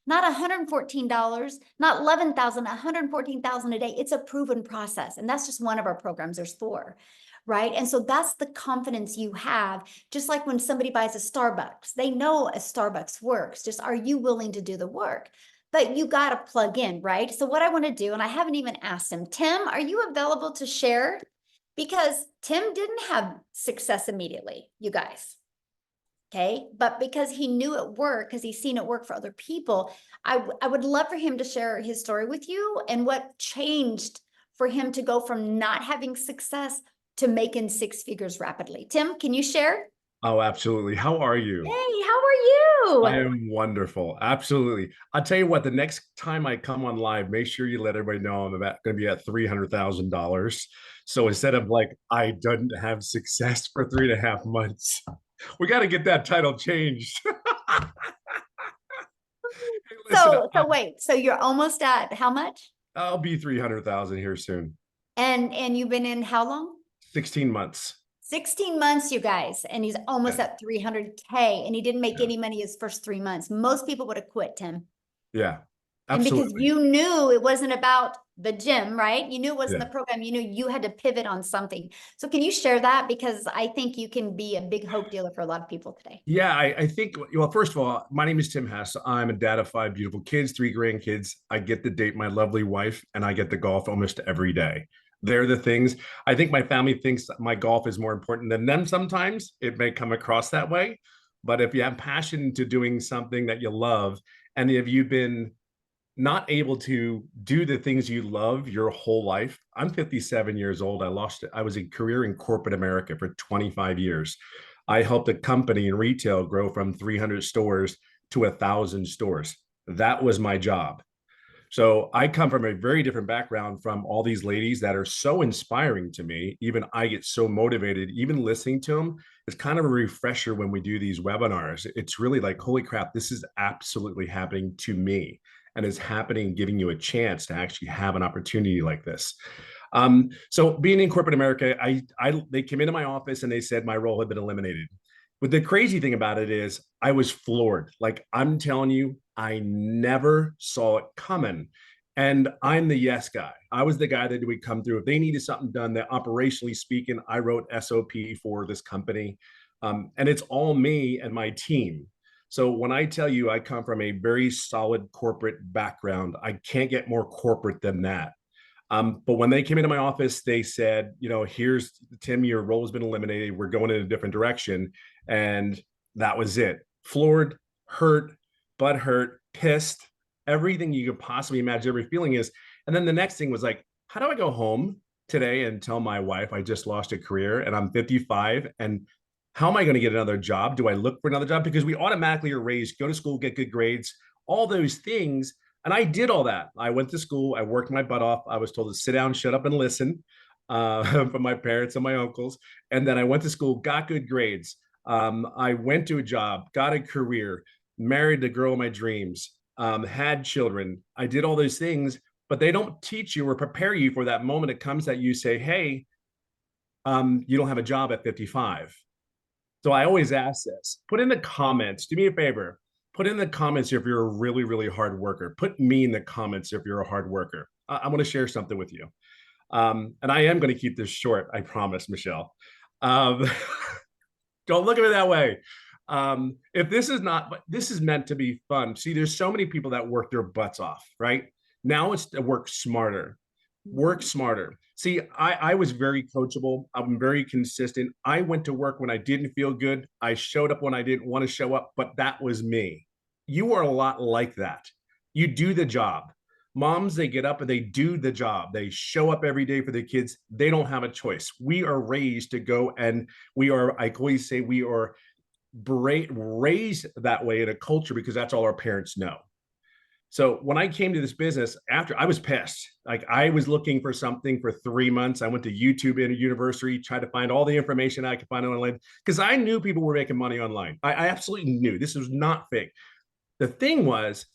Not $114, not 11,000, 114,000 a day. It's a proven process. And that's just one of our programs. There's 4. Right. And so that's the confidence you have. Just like when somebody buys a Starbucks, they know a Starbucks works. Just, are you willing to do the work? But you got to plug in, right? So what I want to do, and I haven't even asked him, Tim, are you available to share? Because Tim didn't have success immediately, you guys. Okay. But because he knew it worked, because he's seen it work for other people, I would love for him to share his story with you and what changed for him to go from not having success to making six figures rapidly. Tim, can you share? Oh, absolutely. How are you? Hey, how are I you? am wonderful. Absolutely. I'll tell you what, the next time I come on live, make sure you let everybody know I'm going to be at $300,000. So instead of like, I didn't have success for 3.5 months, we got to get that title changed. Hey, listen, So wait, so you're almost at how much? I'll be 300,000 here soon. And you've been in how long? 16 months. 16 months, you guys, and he's almost Yeah. at 300K, and he didn't make Yeah. any money his first 3 months. Most people would have quit, Tim. Yeah, And because absolutely. you knew it wasn't about the gym, right? You knew it wasn't Yeah. the program. You knew you had to pivot on something. So can you share that? Because I think you can be a big hope dealer for a lot of people today. Yeah, I think, well, first of all, my name is Tim Hess. I'm a dad of 5 beautiful kids, 3 grandkids. I get to date my lovely wife, and I get to golf almost every day. They're the things. I think my family thinks that my golf is more important than them sometimes. It may come across that way. But if you have passion to doing something that you love, and if you've been not able to do the things you love your whole life. I'm 57 years old. I was a career in corporate America for 25 years. I helped a company in retail grow from 300 stores to 1,000 stores. That was my job. So I come from a very different background from all these ladies that are so inspiring to me. Even I get so motivated, even listening to them. It's kind of a refresher when we do these webinars. It's really like, holy crap, this is absolutely happening to me. And it's happening, giving you a chance to actually have an opportunity like this. So being in corporate America, they came into my office and they said my role had been eliminated. But the crazy thing about it is I was floored. Like I'm telling you, I never saw it coming. And I'm the yes guy. I was the guy that would come through. If they needed something done, that operationally speaking, I wrote SOP for this company. And it's all me and my team. So when I tell you I come from a very solid corporate background, I can't get more corporate than that. But when they came into my office, they said, here's Tim, your role has been eliminated. We're going in a different direction. And that was it. Floored, hurt, butt hurt, pissed, everything you could possibly imagine, every feeling is. And then the next thing was like, how do I go home today and tell my wife I just lost a career and I'm 55? And how am I going to get another job? Do I look for another job? Because we automatically are raised, go to school, get good grades, all those things. And I did all that. I went to school. I worked my butt off. I was told to sit down, shut up, and listen from my parents and my uncles. And then I went to school, got good grades. I went to a job, got a career, married the girl of my dreams, had children. I did all those things, but they don't teach you or prepare you for that moment it comes that you say, hey, you don't have a job at 55. So I always ask this, put in the comments, do me a favor, put in the comments if you're a really, really hard worker. Put me in the comments if you're a hard worker. I want to share something with you. And I am going to keep this short, I promise, Michelle. Don't look at it that way. If this is not, but this is meant to be fun. See, there's so many people that work their butts off, right? Now it's to work smarter. Work smarter. See, I was very coachable. I'm very consistent. I went to work when I didn't feel good. I showed up when I didn't want to show up, but that was me. You are a lot like that. You do the job. Moms, they get up and they do the job. They show up every day for their kids. They don't have a choice. We are raised to go and I always say we are raised that way in a culture because that's all our parents know. So when I came to this business, after I was pissed, like I was looking for something for 3 months. I went to YouTube in a university, tried to find all the information I could find online because I knew people were making money online. I absolutely knew this was not fake. The thing was,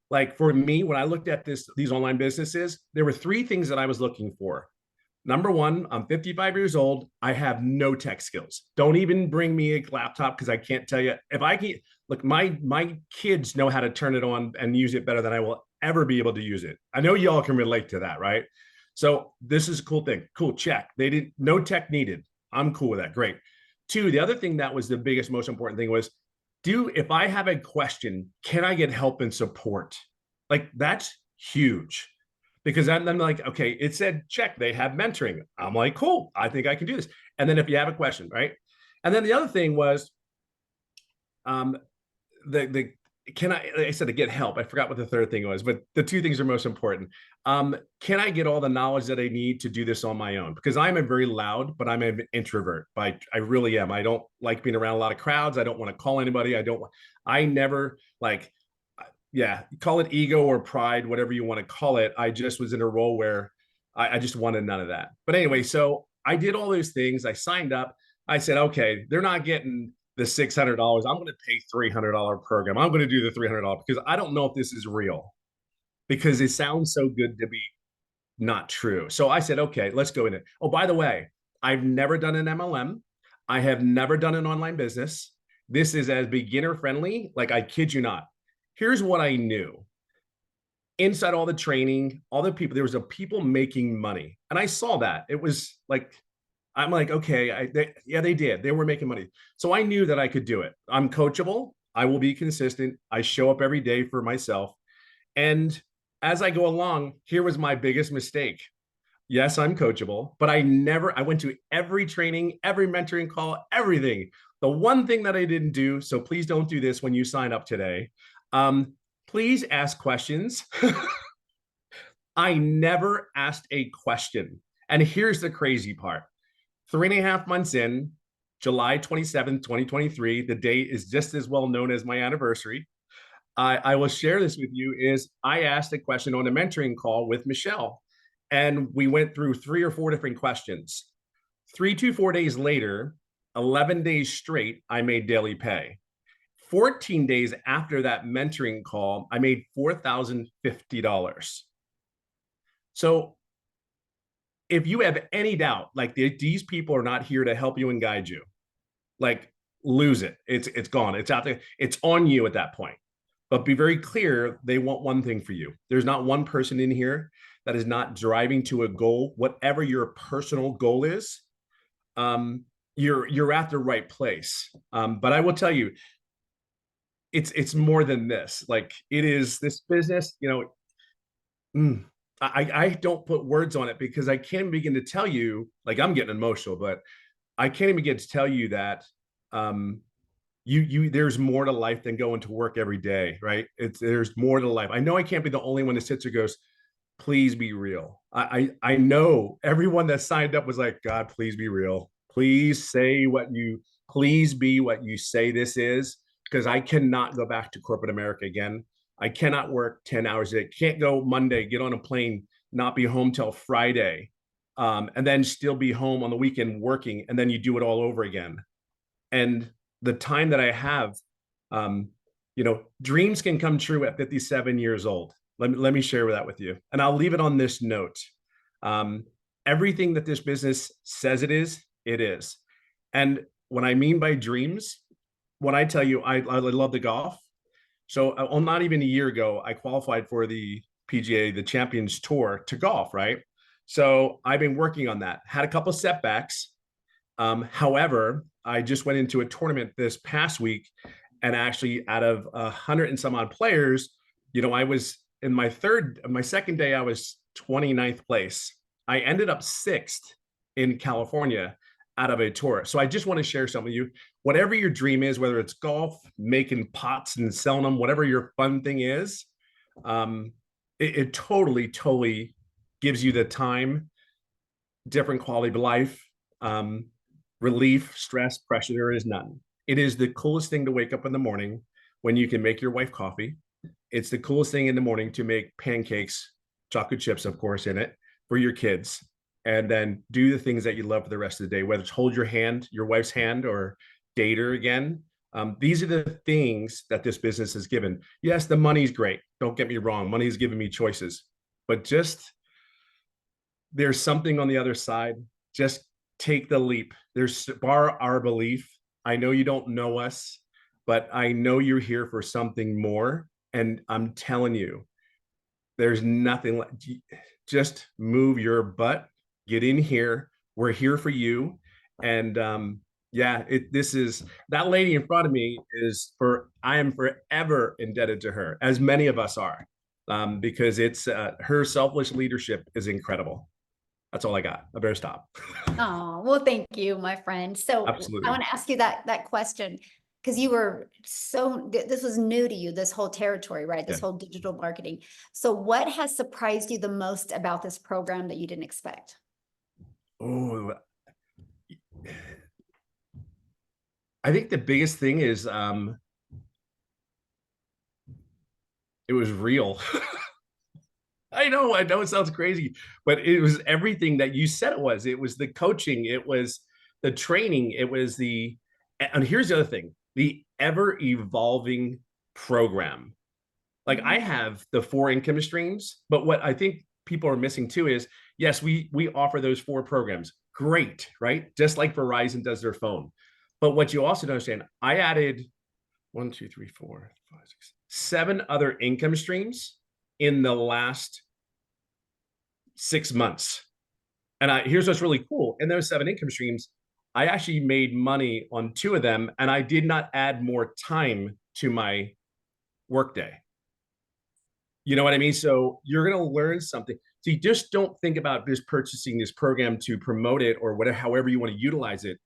like for me, when I looked at these online businesses, there were 3 things that I was looking for. Number one, I'm 55 years old. I have no tech skills. Don't even bring me a laptop because I can't tell you if I can. Look, my kids know how to turn it on and use it better than I will ever be able to use it. I know y'all can relate to that, right? So this is a cool thing. Cool, check. They didn't, no tech needed. I'm cool with that. Great. 2, the other thing that was the biggest, most important thing was, if I have a question, can I get help and support? Like that's huge. Because I'm like, okay, it said check, they have mentoring. I'm like, cool, I think I can do this. And then if you have a question, right? And then the other thing was, the can I, like I said, to get help. I forgot what the third thing was, but the two things are most important. Can I get all the knowledge that I need to do this on my own? Because I'm a very loud, but I'm an introvert. I really am. I don't like being around a lot of crowds. I don't want to call anybody. I never like, yeah, call it ego or pride, whatever you want to call it. I just was in a role where I just wanted none of that. But anyway, so I did all those things. I signed up. I said, okay, they're not getting the $600. I'm going to pay $300 program. I'm going to do the $300 because I don't know if this is real because it sounds so good to be not true. So I said, okay, let's go in it. Oh, by the way, I've never done an MLM. I have never done an online business. This is as beginner friendly. Like, I kid you not. Here's what I knew. Inside all the training, all the people, there was a people making money. And I saw that. It was like, I'm like, okay, yeah, they did. They were making money. So I knew that I could do it. I'm coachable. I will be consistent. I show up every day for myself. And as I go along, here was my biggest mistake. Yes, I'm coachable, but I went to every training, every mentoring call, everything. The one thing that I didn't do, so please don't do this when you sign up today. Please ask questions. I never asked a question. And here's the crazy part. 3.5 months in, July 27th, 2023, the date is just as well known as my anniversary. I will share this with you is I asked a question on a mentoring call with Michelle, and we went through 3 or 4 different questions. 3 to 4 days later, 11 days straight, I made daily pay. 14 days after that mentoring call, I made $4,050. So if you have any doubt, like these people are not here to help you and guide you, like lose it. It's gone. It's out there. It's on you at that point. But be very clear, they want one thing for you. There's not one person in here that is not driving to a goal, whatever your personal goal is. You're at the right place. But I will tell you, it's more than this. Like, it is this business, I don't put words on it because I can't begin to tell you, like, I'm getting emotional, but I can't even begin to tell you that there's more to life than going to work every day, right? There's more to life. I know I can't be the only one that sits there goes, please be real. I know everyone that signed up was like, God, please be real. Please be what you say this is, because I cannot go back to corporate America again. I cannot work 10 hours a day. Can't go Monday, get on a plane, not be home till Friday, and then still be home on the weekend working, and then you do it all over again. And the time that I have, dreams can come true at 57 years old. Let me share that with you. And I'll leave it on this note. Everything that this business says it is. And what I mean by dreams, when I tell you I love the golf. So not even a year ago, I qualified for the PGA, the Champions Tour, to golf, right? So I've been working on that. Had a couple of setbacks. However, I just went into a tournament this past week, and actually out of 100 and some odd players, I was in my second day, I was 29th place. I ended up 6th in California out of a tour. So I just want to share something with you. Whatever your dream is, whether it's golf, making pots and selling them, whatever your fun thing is, it totally gives you the time, different quality of life, relief, stress, pressure. There is none. It is the coolest thing to wake up in the morning when you can make your wife coffee. It's the coolest thing in the morning to make pancakes, chocolate chips, of course, in it for your kids, and then do the things that you love for the rest of the day, whether it's hold your hand, your wife's hand, or date her again. These are the things that this business has given. Yes, the money's great. Don't get me wrong. Money's given me choices, but just there's something on the other side. Just take the leap. There's our belief. I know you don't know us, but I know you're here for something more. And I'm telling you, there's nothing like, just move your butt, get in here. We're here for you. And this is that lady in front of me I am forever indebted to her, as many of us are, because it's her selfless leadership is incredible. That's all I got. I better stop. Oh, well, thank you, my friend. So Absolutely. I want to ask you that question. because you were this was new to you, this whole territory, right? This Yeah. whole digital marketing. So what has surprised you the most about this program that you didn't expect? Oh, I think the biggest thing is it was real. I know it sounds crazy, but it was everything that you said it was. It was the coaching, it was the training, it was and here's the other thing, the ever evolving program. Like I have the 4 income streams, but what I think people are missing too is, yes, we offer those 4 programs. Great, right? Just like Verizon does their phone. But what you also don't understand, I added 1, 2, 3, 4, 5, 6, 7 other income streams in the last 6 months. And here's what's really cool. In those 7 income streams, I actually made money on 2 of them, and I did not add more time to my workday. You know what I mean? So you're going to learn something. So you just don't think about just purchasing this program to promote it or whatever, however you want to utilize it.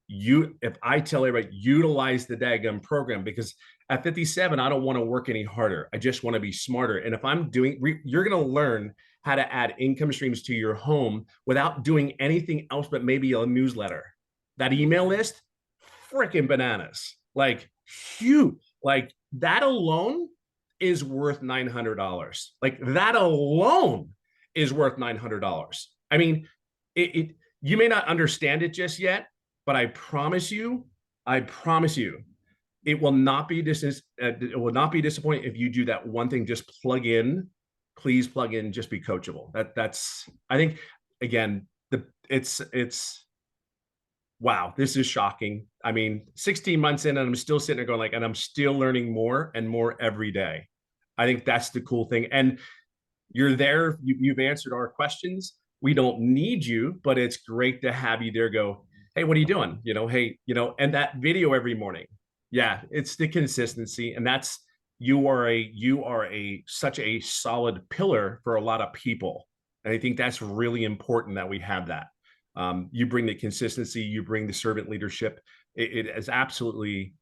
If I tell everybody, utilize the daggum program, because at 57, I don't want to work any harder. I just want to be smarter. And if I'm you're going to learn how to add income streams to your home without doing anything else but maybe a newsletter. That email list, freaking bananas. Like, huge. Like that alone is worth $900. Like that alone is worth $900. I mean, you may not understand it just yet, but I promise you, it will not be it will not be disappointing if you do that one thing. Just plug in, please plug in, just be coachable. That's I think again, it's wow, this is shocking. I mean, 16 months in and I'm still sitting there going like, and I'm still learning more and more every day. I think that's the cool thing. And you're there, you've answered our questions. We don't need you, but it's great to have you there. Go, hey, what are you doing? Hey, and that video every morning. Yeah, it's the consistency. And that's, you are such a solid pillar for a lot of people. And I think that's really important that we have that. You bring the consistency, you bring the servant leadership. It is absolutely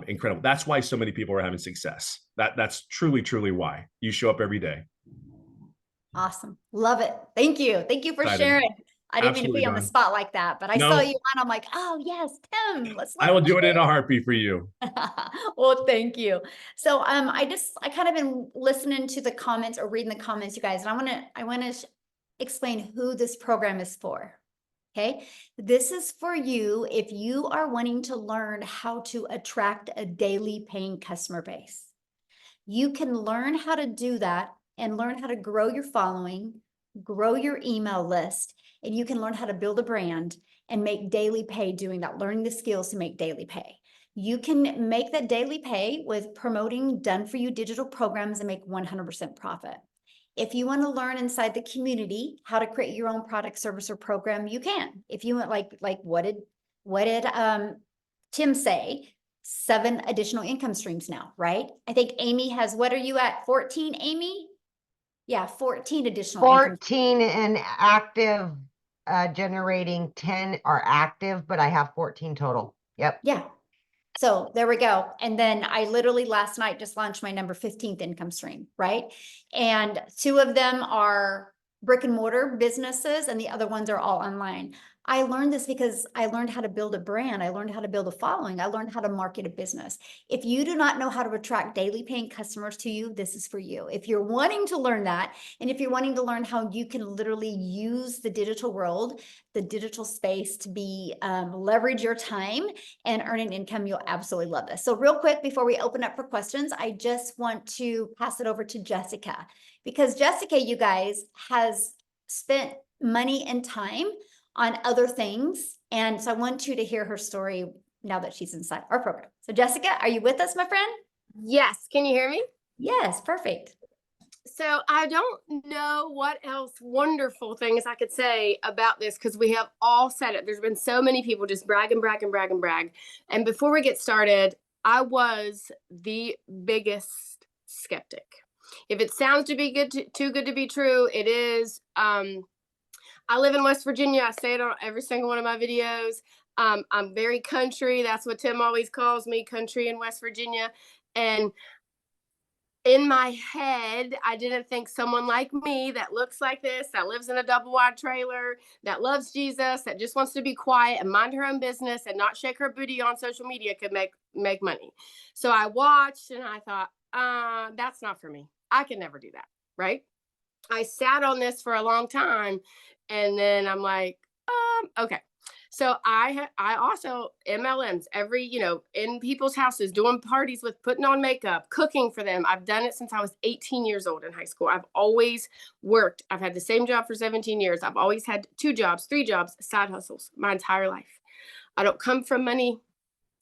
incredible. That's why so many people are having success. That's truly, truly why. You show up every day. Awesome. Love it. Thank you. Thank you for Excited. sharing. I didn't mean to Absolutely, be on the Dawn. spot like that, but I No. saw you and I'm like, oh yes, Tim, let's I will do it in a heartbeat for you. Well, thank you. So I kind of been listening to the comments or reading the comments, you guys, and I want to explain who this program is for. Okay. This is for you if you are wanting to learn how to attract a daily paying customer base. You can learn how to do that and learn how to grow your following, grow your email list, and you can learn how to build a brand and make daily pay doing that, learning the skills to make daily pay. You can make that daily pay with promoting done for you digital programs and make 100% profit. If you want to learn inside the community how to create your own product, service, or program, you can. If you want, like what did Tim say? 7 additional income streams now, right? I think Amy has, what are you at? 14, Amy? Yeah, 14 additional 14 and active, generating 10 are active, but I have 14 total. Yep. Yeah. So there we go. And then I literally last night just launched my number 15th income stream, right? And 2 of them are brick and mortar businesses and the other ones are all online. I learned this because I learned how to build a brand. I learned how to build a following. I learned how to market a business. If you do not know how to attract daily paying customers to you, this is for you. If you're wanting to learn that, and if you're wanting to learn how you can literally use the digital world, the digital space to be leverage your time and earn an income, you'll absolutely love this. So real quick, before we open up for questions, I just want to pass it over to Jessica, because Jessica, you guys, has spent money and time on other things. And so I want you to hear her story now that she's inside our program. So Jessica, are you with us, my friend? Yes. Can you hear me? Yes, perfect. So I don't know what else wonderful things I could say about this, because we have all said it. There's been so many people just brag and brag and brag and brag. And before we get started, I was the biggest skeptic. If it sounds to be too good to be true, it is. I live in West Virginia. I say it on every single one of my videos. I'm very country. That's what Tim always calls me, country in West Virginia. And in my head, I didn't think someone like me that looks like this, that lives in a double wide trailer, that loves Jesus, that just wants to be quiet and mind her own business and not shake her booty on social media could make money. So I watched and I thought, that's not for me. I can never do that. Right. I sat on this for a long time. And then I'm like, okay. So I also MLMs in people's houses, doing parties with putting on makeup, cooking for them. I've done it since I was 18 years old in high school. I've always worked. I've had the same job for 17 years. I've always had 2 jobs, 3 jobs, side hustles my entire life. I don't come from money.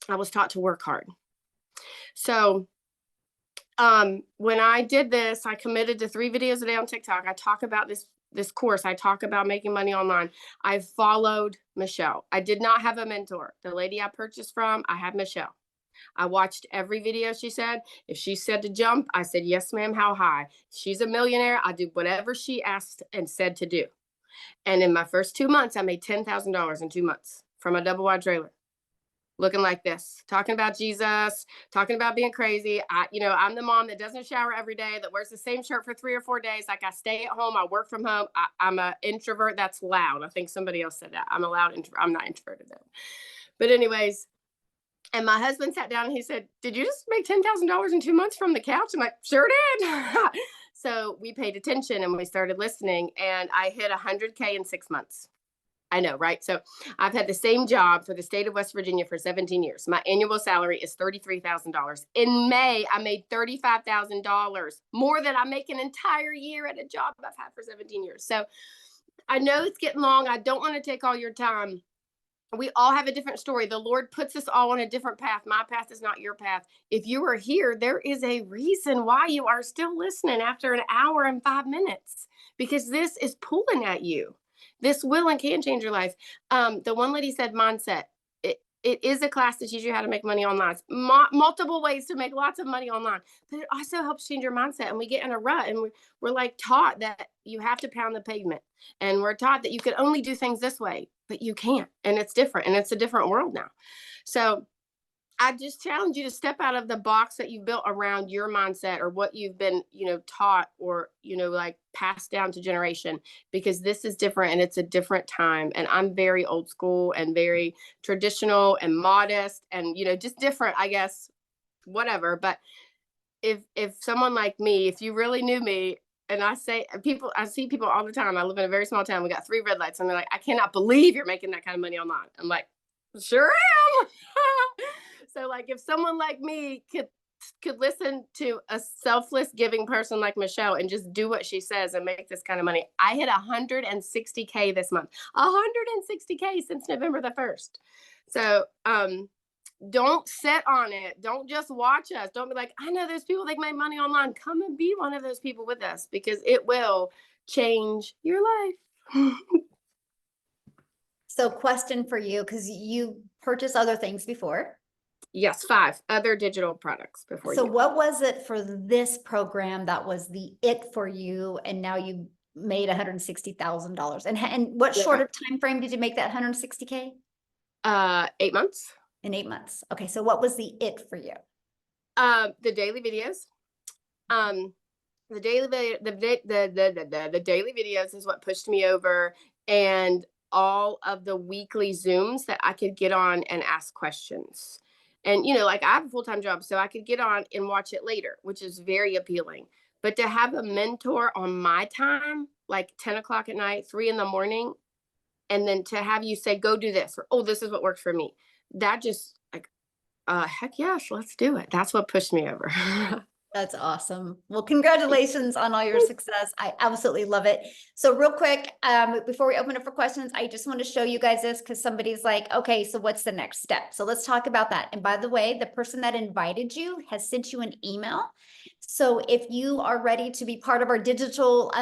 I was taught to work hard. So when I did this, I committed to 3 videos a day on TikTok. I talk about this course. I talk about making money online. I followed Michelle. I did not have a mentor. The lady I purchased from, I had Michelle. I watched every video she said. If she said to jump, I said, yes, ma'am, how high? She's a millionaire. I do whatever she asked and said to do. And in my first 2 months, I made $10,000 in 2 months from a double wide trailer. Looking like this, talking about Jesus, talking about being crazy. I'm the mom that doesn't shower every day, that wears the same shirt for 3 or 4 days. Like, I stay at home, I work from home. I'm an introvert. That's loud. I think somebody else said that. I'm a loud introvert. I'm not introverted though. But anyways, and my husband sat down and he said, did you just make $10,000 in 2 months from the couch? I'm like, sure did. So we paid attention and we started listening, and I hit 100K in 6 months. I know, right? So I've had the same job for the state of West Virginia for 17 years. My annual salary is $33,000. In May, I made $35,000, more than I make an entire year at a job I've had for 17 years. So I know it's getting long. I don't want to take all your time. We all have a different story. The Lord puts us all on a different path. My path is not your path. If you are here, there is a reason why you are still listening after an hour and 5 minutes, because this is pulling at you. This will and can change your life. The one lady said mindset. It is a class to teach you how to make money online. Multiple ways to make lots of money online, but it also helps change your mindset. And we get in a rut, and we're like taught that you have to pound the pavement, and we're taught that you can only do things this way, but you can't. And it's different, and it's a different world now. So I just challenge you to step out of the box that you've built around your mindset or what you've been, taught or, like passed down to generation, because this is different and it's a different time. And I'm very old school and very traditional and modest and, just different, I guess, whatever. But if someone like me, if you really knew me, and I see people all the time. I live in a very small town. We got 3 red lights, and they're like, I cannot believe you're making that kind of money online. I'm like, sure am. So like, if someone like me could listen to a selfless giving person like Michelle and just do what she says and make this kind of money. I hit 160K this month, 160K since November the 1st. So, don't sit on it. Don't just watch us. Don't be like, I know those people, they make money online. Come and be one of those people with us, because it will change your life. So question for you, because you purchased other things before. Yes, 5 other digital products before. So what was it for this program that was the it for you, and now you made $160,000? And what shorter time frame did you make that 160K? 8 months. In 8 months. Okay, so what was the it for you? The daily videos. The daily videos is what pushed me over, and all of the weekly Zooms that I could get on and ask questions. And, like, I have a full-time job, so I could get on and watch it later, which is very appealing. But to have a mentor on my time, like 10 o'clock at night, 3 in the morning, and then to have you say, go do this, or, oh, this is what works for me. That just like, heck yes, let's do it. That's what pushed me over. That's awesome. Well, congratulations on all your success. I absolutely love it. So real quick, before we open up for questions, I just want to show you guys this, because somebody's like, okay, so what's the next step? So let's talk about that. And by the way, the person that invited you has sent you an email. So if you are ready to be part of our digital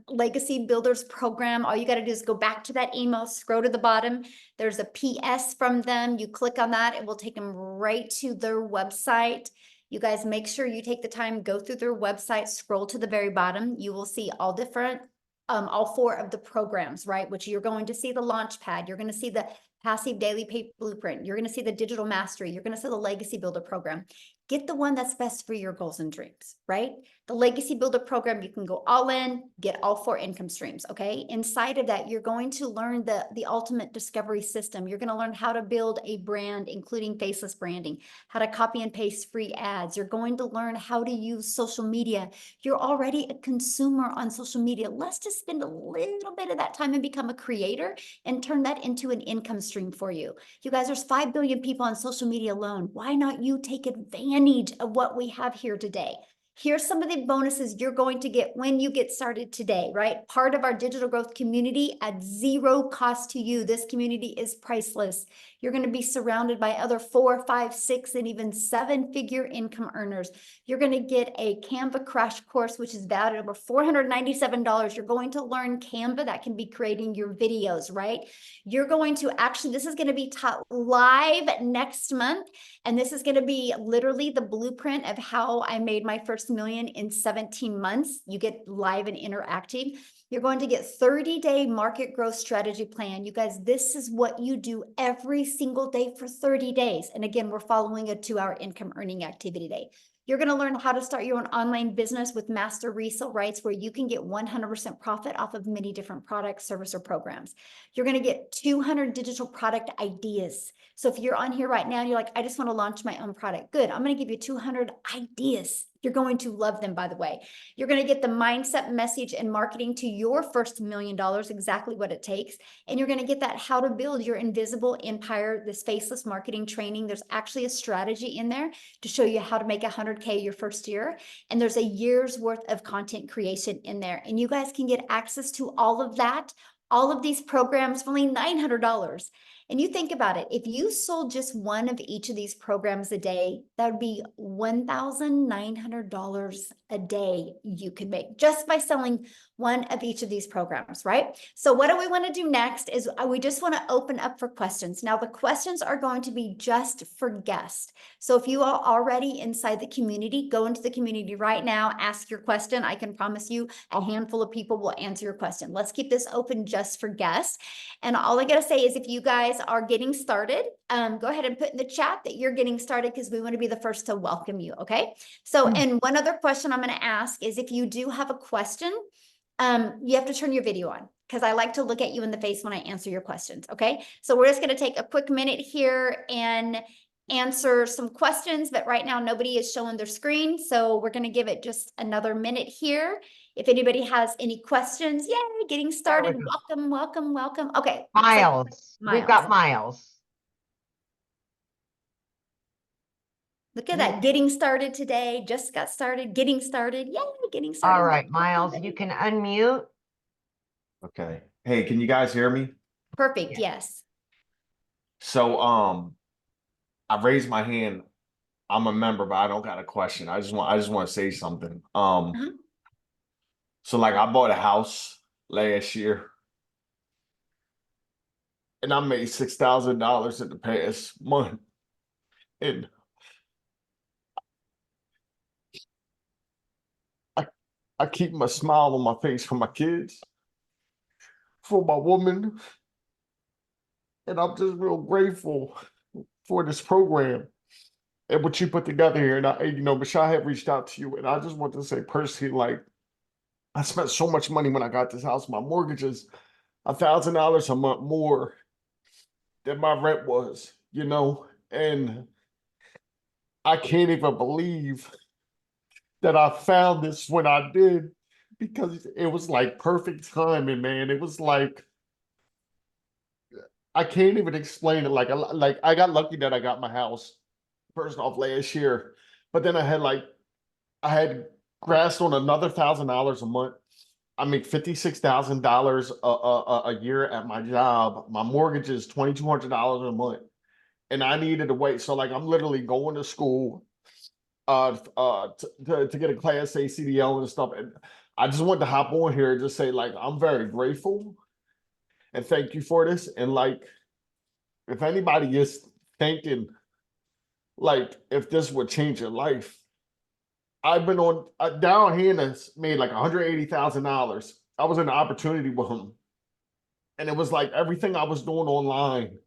legacy builders program, all you got to do is go back to that email, scroll to the bottom. There's a PS from them. You click on that, it will take them right to their website. You guys make sure you take the time, go through their website, scroll to the very bottom. You will see all different, all 4 of the programs, right? Which you're going to see the launch pad. You're going to see the Passive Daily Pay Blueprint. You're going to see the Digital Mastery. You're going to see the Legacy Builder program. Get the one that's best for your goals and dreams, right? The Legacy Builder program, you can go all in, get all 4 income streams, okay? Inside of that, you're going to learn the ultimate discovery system. You're going to learn how to build a brand, including faceless branding, how to copy and paste free ads. You're going to learn how to use social media. You're already a consumer on social media. Let's just spend a little bit of that time and become a creator and turn that into an income stream for you. You guys, there's 5 billion people on social media alone. Why not you take advantage of what we have here today? Here's some of the bonuses you're going to get when you get started today, right? Part of our digital growth community at 0 cost to you. This community is priceless. You're going to be surrounded by other 4, 5, 6, and even 7-figure income earners. You're going to get a Canva crash course, which is valued at over $497. You're going to learn Canva that can be creating your videos, right? You're going to actually, this is going to be taught live next month. And this is going to be literally the blueprint of how I made my first million in 17 months. You get live and interactive. You're going to get 30-day market growth strategy plan. You guys, this is what you do every single day for 30 days. And again, we're following a 2-hour income earning activity day. You're going to learn how to start your own online business with master resale rights where you can get 100% profit off of many different products, service, or programs. You're going to get 200 digital product ideas. So if you're on here right now and you're like, I just want to launch my own product. Good. I'm going to give you 200 ideas. You're going to love them, by the way. You're going to get the mindset, message, and marketing to your first $1 million, exactly what it takes. And you're going to get that how to build your invisible empire, this faceless marketing training. There's actually a strategy in there to show you how to make 100K your first year. And there's a year's worth of content creation in there. And you guys can get access to all of that, all of these programs for only $900. And you think about it, if you sold just one of each of these programs a day, that would be $1,900 a day you could make just by selling one of each of these programs, right? So what do we want to do next is we just want to open up for questions. Now the questions are going to be just for guests. So if you are already inside the community, go into the community right now, ask your question. I can promise you a handful of people will answer your question. Let's keep this open just for guests. And all I got to say is if you guys are getting started, go ahead and put in the chat that you're getting started because we want to be the first to welcome you. Okay. So, and one other question I'm going to ask is if you do have a question, you have to turn your video on because I like to look at you in the face when I answer your questions. Okay. So we're just going to take a quick minute here and answer some questions, but right now nobody is showing their screen. So we're going to give it just another minute here. If anybody has any questions, yay, getting started. Welcome, welcome, welcome. Okay. Miles. Miles. We've got Miles. Look at that. Getting started today. Just got started. Getting started. Yay, getting started. All right, Miles, you can unmute. Okay. Hey, can you guys hear me? Perfect. Yes. So, I raised my hand. I'm a member, but I don't got a question. I just want to say something. So like I bought a house last year and I made $6,000 in the past month. And I keep my smile on my face for my kids, for my woman. And I'm just real grateful for this program and what you put together here. And Michelle had reached out to you, and I just want to say personally, like, I spent so much money when I got this house. My mortgage is $1,000 a month more than my rent was, and I can't even believe that I found this when I did, because it was like perfect timing, man. It was like, I can't even explain it. Like I got lucky that I got my house first off last year, but then I had grasped on another $1,000 a month. I make $56,000 a year at my job. My mortgage is $2,200 a month, and I needed to wait. So like I'm literally going to school to get a Class A CDL and stuff. And I just want to hop on here and just say, like, I'm very grateful and thank you for this. And like, if anybody is thinking, like, if this would change your life, I've been on Down Hannah's made like $180,000. I was in an opportunity with him, and it was like everything I was doing online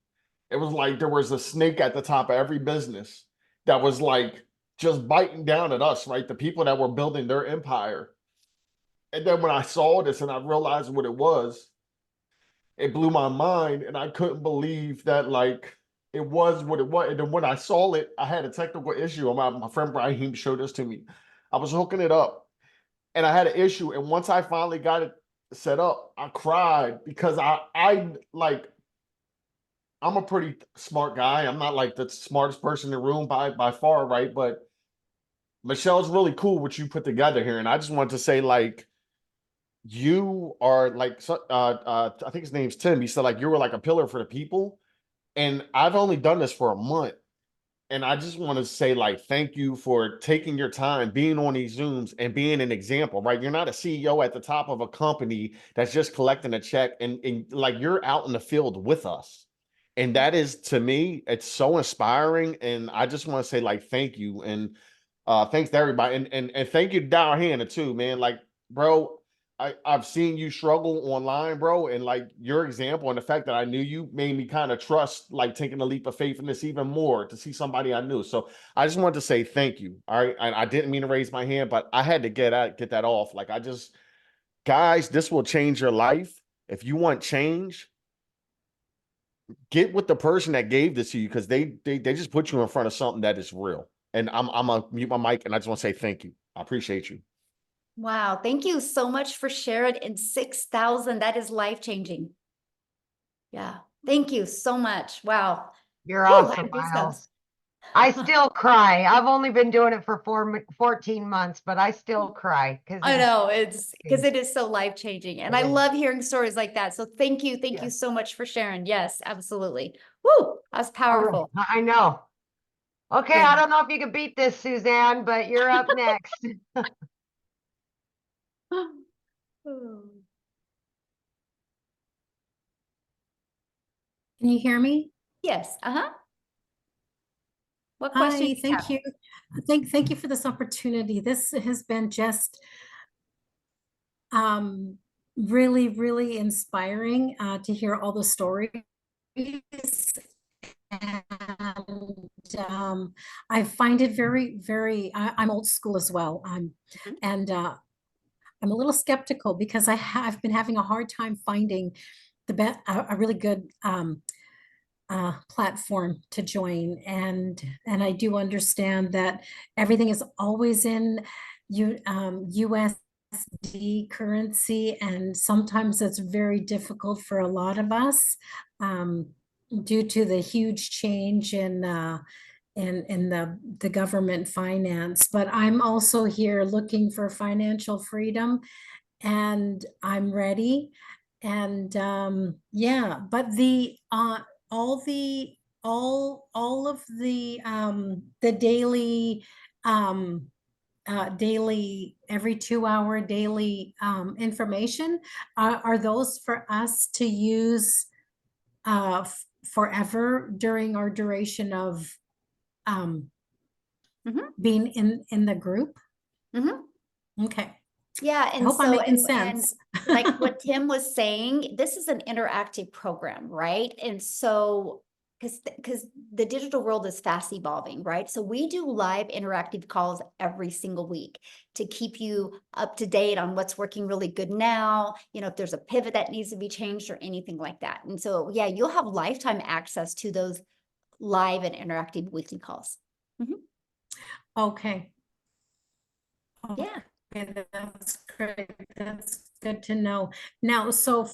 It was like there was a snake at the top of every business that was like just biting down at us, right? The people that were building their empire. And then when I saw this and I realized what it blew my mind, and I couldn't believe that like it was what it was. And then when I saw it, I had a technical issue. My friend Brahim showed this to me. I was hooking it up and I had an issue. And once I finally got it set up, I cried because I like I'm a pretty smart guy. I'm not like the smartest person in the room by far, right? But Michelle's really cool what you put together here. And I just wanted to say, like, you are like I think his name's Tim. He said like you were like a pillar for the people. And I've only done this for a month. And I just want to say, like, thank you for taking your time, being on these Zooms and being an example, right? You're not a CEO at the top of a company that's just collecting a check, and like you're out in the field with us. And that is, to me, it's so inspiring. And I just want to say, like, thank you. And thanks to everybody. And thank you to Dow Hannah too, man. Like, bro, I've seen you struggle online, bro, and like your example and the fact that I knew you made me kind of trust, like taking a leap of faith in this even more to see somebody I knew. So I just wanted to say thank you. All right. I didn't mean to raise my hand, but I had to get that off. Like guys, this will change your life. If you want change, get with the person that gave this to you, because they just put you in front of something that is real. And I'm gonna mute my mic, and I just want to say thank you. I appreciate you. Wow. Thank you so much for sharing in 6,000. That is life-changing. Yeah. Thank you so much. Wow. You're Whew, I awesome, have goosebumps. Miles. I still cry. I've only been doing it for 14 months, but I still cry because I know it's because it is so life-changing. And I love hearing stories like that. So thank you. Thank you so much for sharing. Yes, absolutely. Woo, that's powerful. I know. Okay, Yeah. I don't know if you can beat this, Suzanne, but you're up next. Can you hear me? Yes. Uh-huh. What question do Hi, you thank have? you. Thank you for this opportunity. This has been just really, really inspiring to hear all the stories. And I find it very, very, I'm old school as well. And I'm a little skeptical because I've been having a hard time finding a really good platform to join, and I do understand that everything is always in USD currency, and sometimes it's very difficult for a lot of us due to the huge change in the government finance. But I'm also here looking for financial freedom, and I'm ready. And yeah, but all of the daily every 2 hour daily information are those for us to use forever during our duration of being in the group. Okay. Yeah, I and hope I'm so making and sense. like what Tim was saying, this is an interactive program, right? And so because the digital world is fast evolving, right? So we do live interactive calls every single week to keep you up to date on what's working really good now, you know, if there's a pivot that needs to be changed or anything like that. And so yeah, you'll have lifetime access to those live and interactive weekly calls. Okay. Yeah. Okay, that's great. That's good to know. Now, so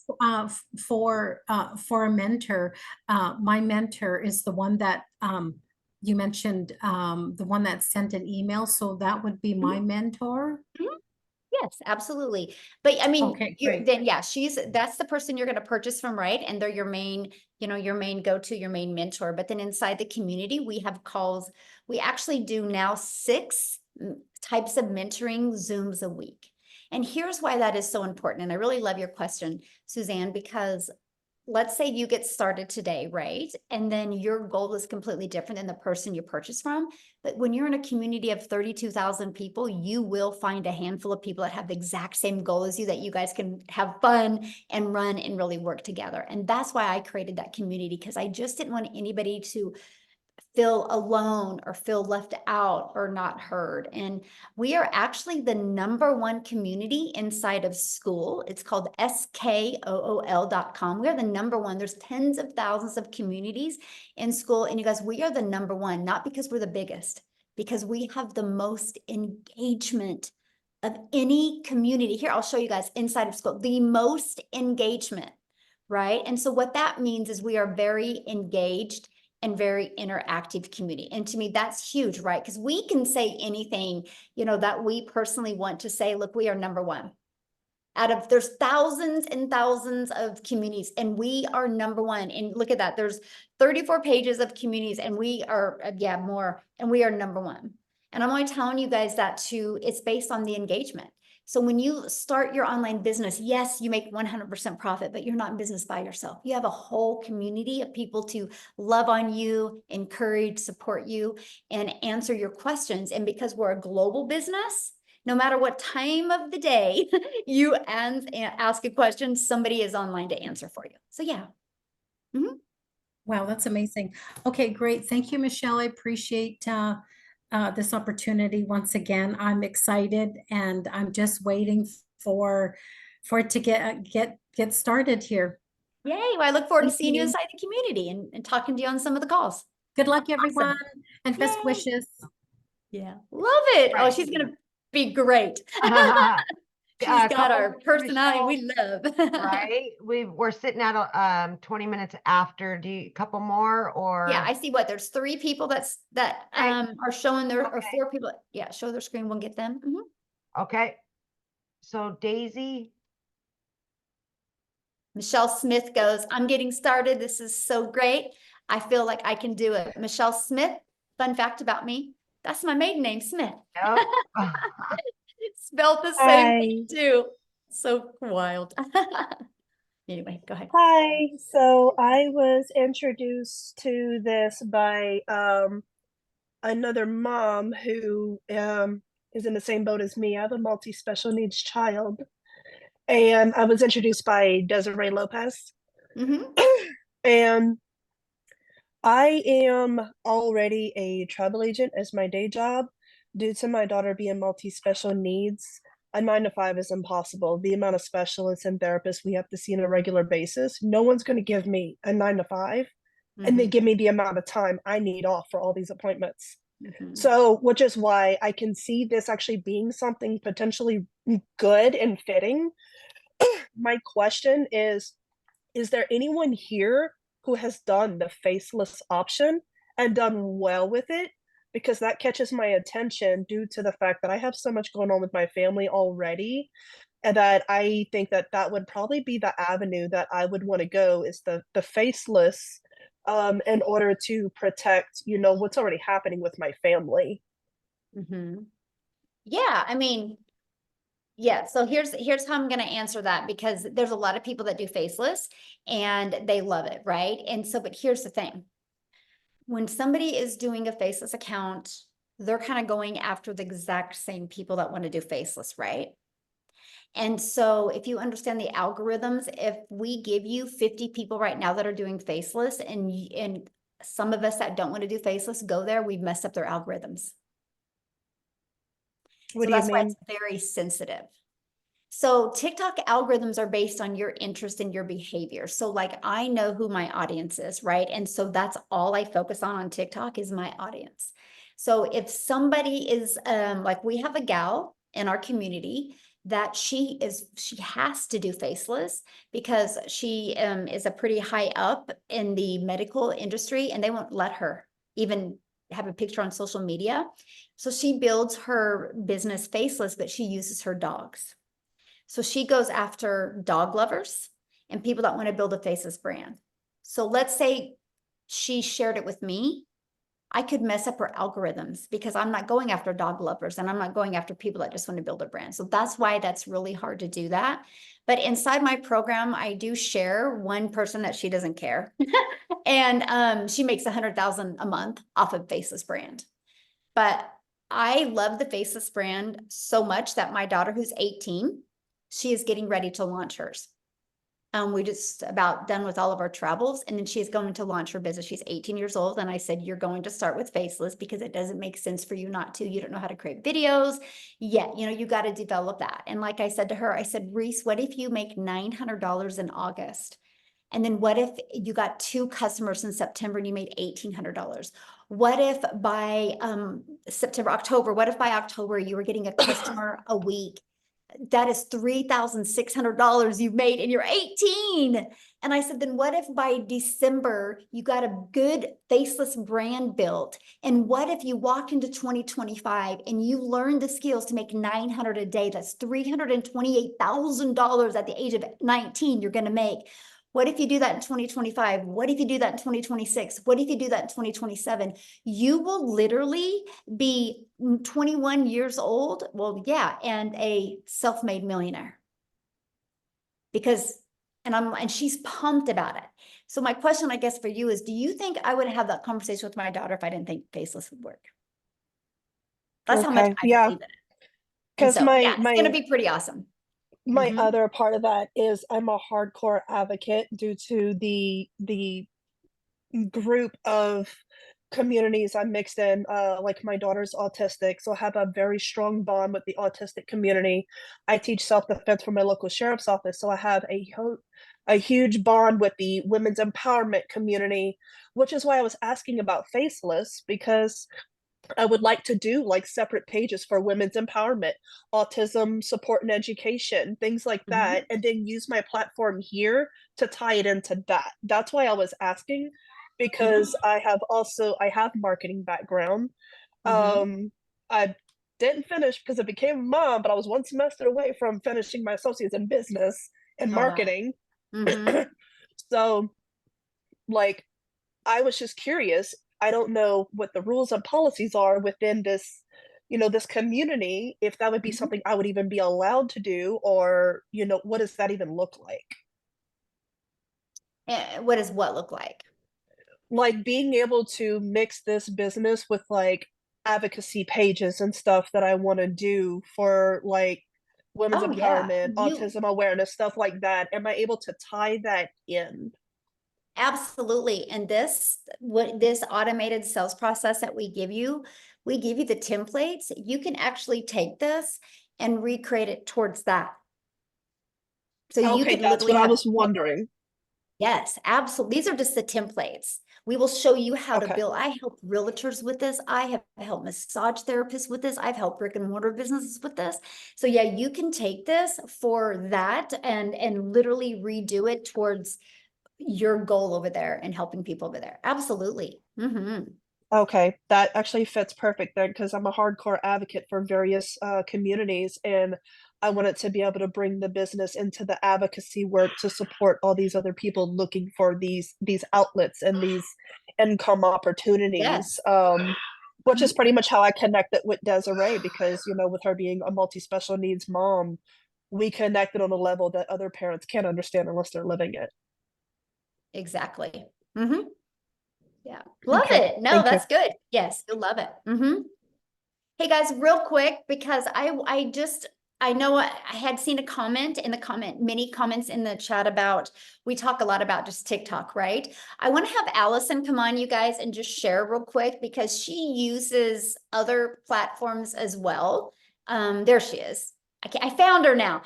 for a mentor, my mentor is the one that you mentioned, the one that sent an email. So that would be my mentor. Yes, absolutely. But I mean, Okay, great. then yeah, that's the person you're going to purchase from, right? And they're your main, you know, your main go-to, your main mentor. But then inside the community, we have calls. We actually do now 6 types of mentoring Zooms a week. And here's why that is so important. And I really love your question, Suzanne, because let's say you get started today, right? And then your goal is completely different than the person you purchase from. But when you're in a community of 32,000 people, you will find a handful of people that have the exact same goal as you, that you guys can have fun and run and really work together. And that's why I created that community, because I just didn't want anybody to feel alone or feel left out or not heard. And we are actually the #1 community inside of school. It's called skool.com. We are the #1. There's tens of thousands of communities in school. And you guys, we are the #1, not because we're the biggest, because we have the most engagement of any community. Here, I'll show you guys inside of school, the most engagement, right? And so what that means is we are very engaged and very interactive community. And to me, that's huge, right? Because we can say anything, that we personally want to say. Look, we are #1. There's thousands and thousands of communities, and we are #1. And look at that. There's 34 pages of communities, and we are, more, and we are #1. And I'm only telling you guys that it's based on the engagement. So when you start your online business, yes, you make 100% profit, but you're not in business by yourself. You have a whole community of people to love on you, encourage, support you, and answer your questions. And because we're a global business, no matter what time of the day you ask a question, somebody is online to answer for you. So yeah. Wow, that's amazing. Okay, great. Thank you, Michelle. I appreciate this opportunity once again. I'm excited, and I'm just waiting for it to get started here. Yay. Well, I look forward to Thank seeing you you. inside the community and talking to you on some of the calls. Good luck, everyone, and best Yay. wishes. Yeah. Love it. Oh, she's going to be great. She's got our personality we love. Right? We're sitting at 20 minutes after. Couple more, or? Yeah, I see there's 3 people that are showing or 4 people. Yeah, show their screen. We'll get them. Okay. So Daisy. Michelle Smith goes, I'm getting started. This is so great. I feel like I can do it. Michelle Smith, fun fact about me, that's my maiden name, Smith. Yep. Spelled the same thing too. So wild. Anyway, go ahead. Hi. So I was introduced to this by another mom who is in the same boat as me. I have a multi-special needs child. And I was introduced by Desiree Lopez. And I am already a travel agent as my day job. Due to my daughter being multi-special needs, a 9-to-5 is impossible. The amount of specialists and therapists we have to see on a regular basis, no one's going to give me a 9-to-5 and then give me the amount of time I need off for all these appointments. So, which is why I can see this actually being something potentially good and fitting. My question is there anyone here who has done the faceless option and done well with it? Because that catches my attention due to the fact that I have so much going on with my family already, and that I think that would probably be the avenue that I would want to go, is the faceless, in order to protect, what's already happening with my family. Yeah, I mean, yeah, so here's how I'm going to answer that, because there's a lot of people that do faceless and they love it, right? And so, but here's the thing. When somebody is doing a faceless account, they're kind of going after the exact same people that want to do faceless, right? And so if you understand the algorithms, if we give you 50 people right now that are doing faceless, and some of us that don't want to do faceless go there, we've messed up their algorithms. What So do you that's why mean? it's very sensitive. So TikTok algorithms are based on your interest and your behavior. So like, I know who my audience is, right? And so that's all I focus on TikTok is my audience. So if somebody is like, we have a gal in our community that she has to do faceless because she is a pretty high up in the medical industry, and they won't let her even have a picture on social media. So she builds her business faceless, but she uses her dogs. So she goes after dog lovers and people that want to build a faceless brand. So let's say she shared it with me. I could mess up her algorithms because I'm not going after dog lovers and I'm not going after people that just want to build a brand. So that's why that's really hard to do that. But inside my program, I do share one person that she doesn't care. And she makes 100,000 a month off of Faceless brand. But I love the Faceless brand so much that my daughter, who's 18, she is getting ready to launch hers. We just about done with all of our travels, and then she's going to launch her business. She's 18 years old. And I said, you're going to start with Faceless because it doesn't make sense for you not to. You don't know how to create videos yet. You know, you got to develop that. And like I said to her, I said, Reese, what if you make $900 in August? And then what if you got 2 customers in September and you made $1,800? What if by September, October, what if by October you were getting a customer a week? That is $3,600 you've made and you're 18. And I said, then what if by December you got a good Faceless brand built? And what if you walked into 2025 and you learned the skills to make $900 a day? That's $328,000 at the age of 19 you're going to make. What if you do that in 2025? What if you do that in 2026? What if you do that in 2027? You will literally be 21 years old. Well, yeah, and a self-made millionaire. Because, and she's pumped about it. So my question, I guess, for you is, do you think I would have that conversation with my daughter if I didn't think Faceless would work? That's how much I Yeah. believe in it. And Because so, yeah, it's my going to be pretty awesome. my Mhm. other part of that is I'm a hardcore advocate due to the group of communities I'm mixed in. Like my daughter's autistic, so I have a very strong bond with the autistic community. I teach self-defense for my local sheriff's office, so I have a huge bond with the women's empowerment community, which is why I was asking about Faceless, because I would like to do like separate pages for women's empowerment, autism support and education, things like that, and then use my platform here to tie it into that. That's why I was asking, because I have marketing background. I didn't finish because I became a mom, but I was one semester away from finishing my associates in business and Oh, wow. marketing. Mhm. So like I was just curious. I don't know what the rules and policies are within this, this community, if that would be Mhm. something I would even be allowed to do, or, what does that even look like? What does what look like? Like being able to mix this business with like advocacy pages and stuff that I want to do for like women's Oh, yeah. empowerment, autism awareness, stuff like that. Am I able to tie that in? Absolutely. And this automated sales process that we give you the templates. You can actually take this and recreate it towards that. So you Okay, could that's literally what I have, was wondering. yes, absolutely. These are just the templates. We will show you how to Okay. build. I help realtors with this. I have helped massage therapists with this. I've helped brick and mortar businesses with this. So yeah, you can take this for that and literally redo it towards your goal over there and helping people over there. Absolutely. Okay, that actually fits perfect then, because I'm a hardcore advocate for various communities, and I wanted to be able to bring the business into the advocacy work to support all these other people looking for these outlets and these income opportunities. Yes. Which is pretty much how I connected with Desiree, because with her being a multi-special needs mom, we connected on a level that other parents can't understand unless they're living it. Exactly. Yeah. Love Okay, it. No, thank you. that's good. Yes, you'll love it. Hey guys, real quick, because I know I had seen a comment in the many comments in the chat about, we talk a lot about just TikTok, right? I want to have Allison come on, you guys, and just share real quick, because she uses other platforms as well. There she is. I found her now.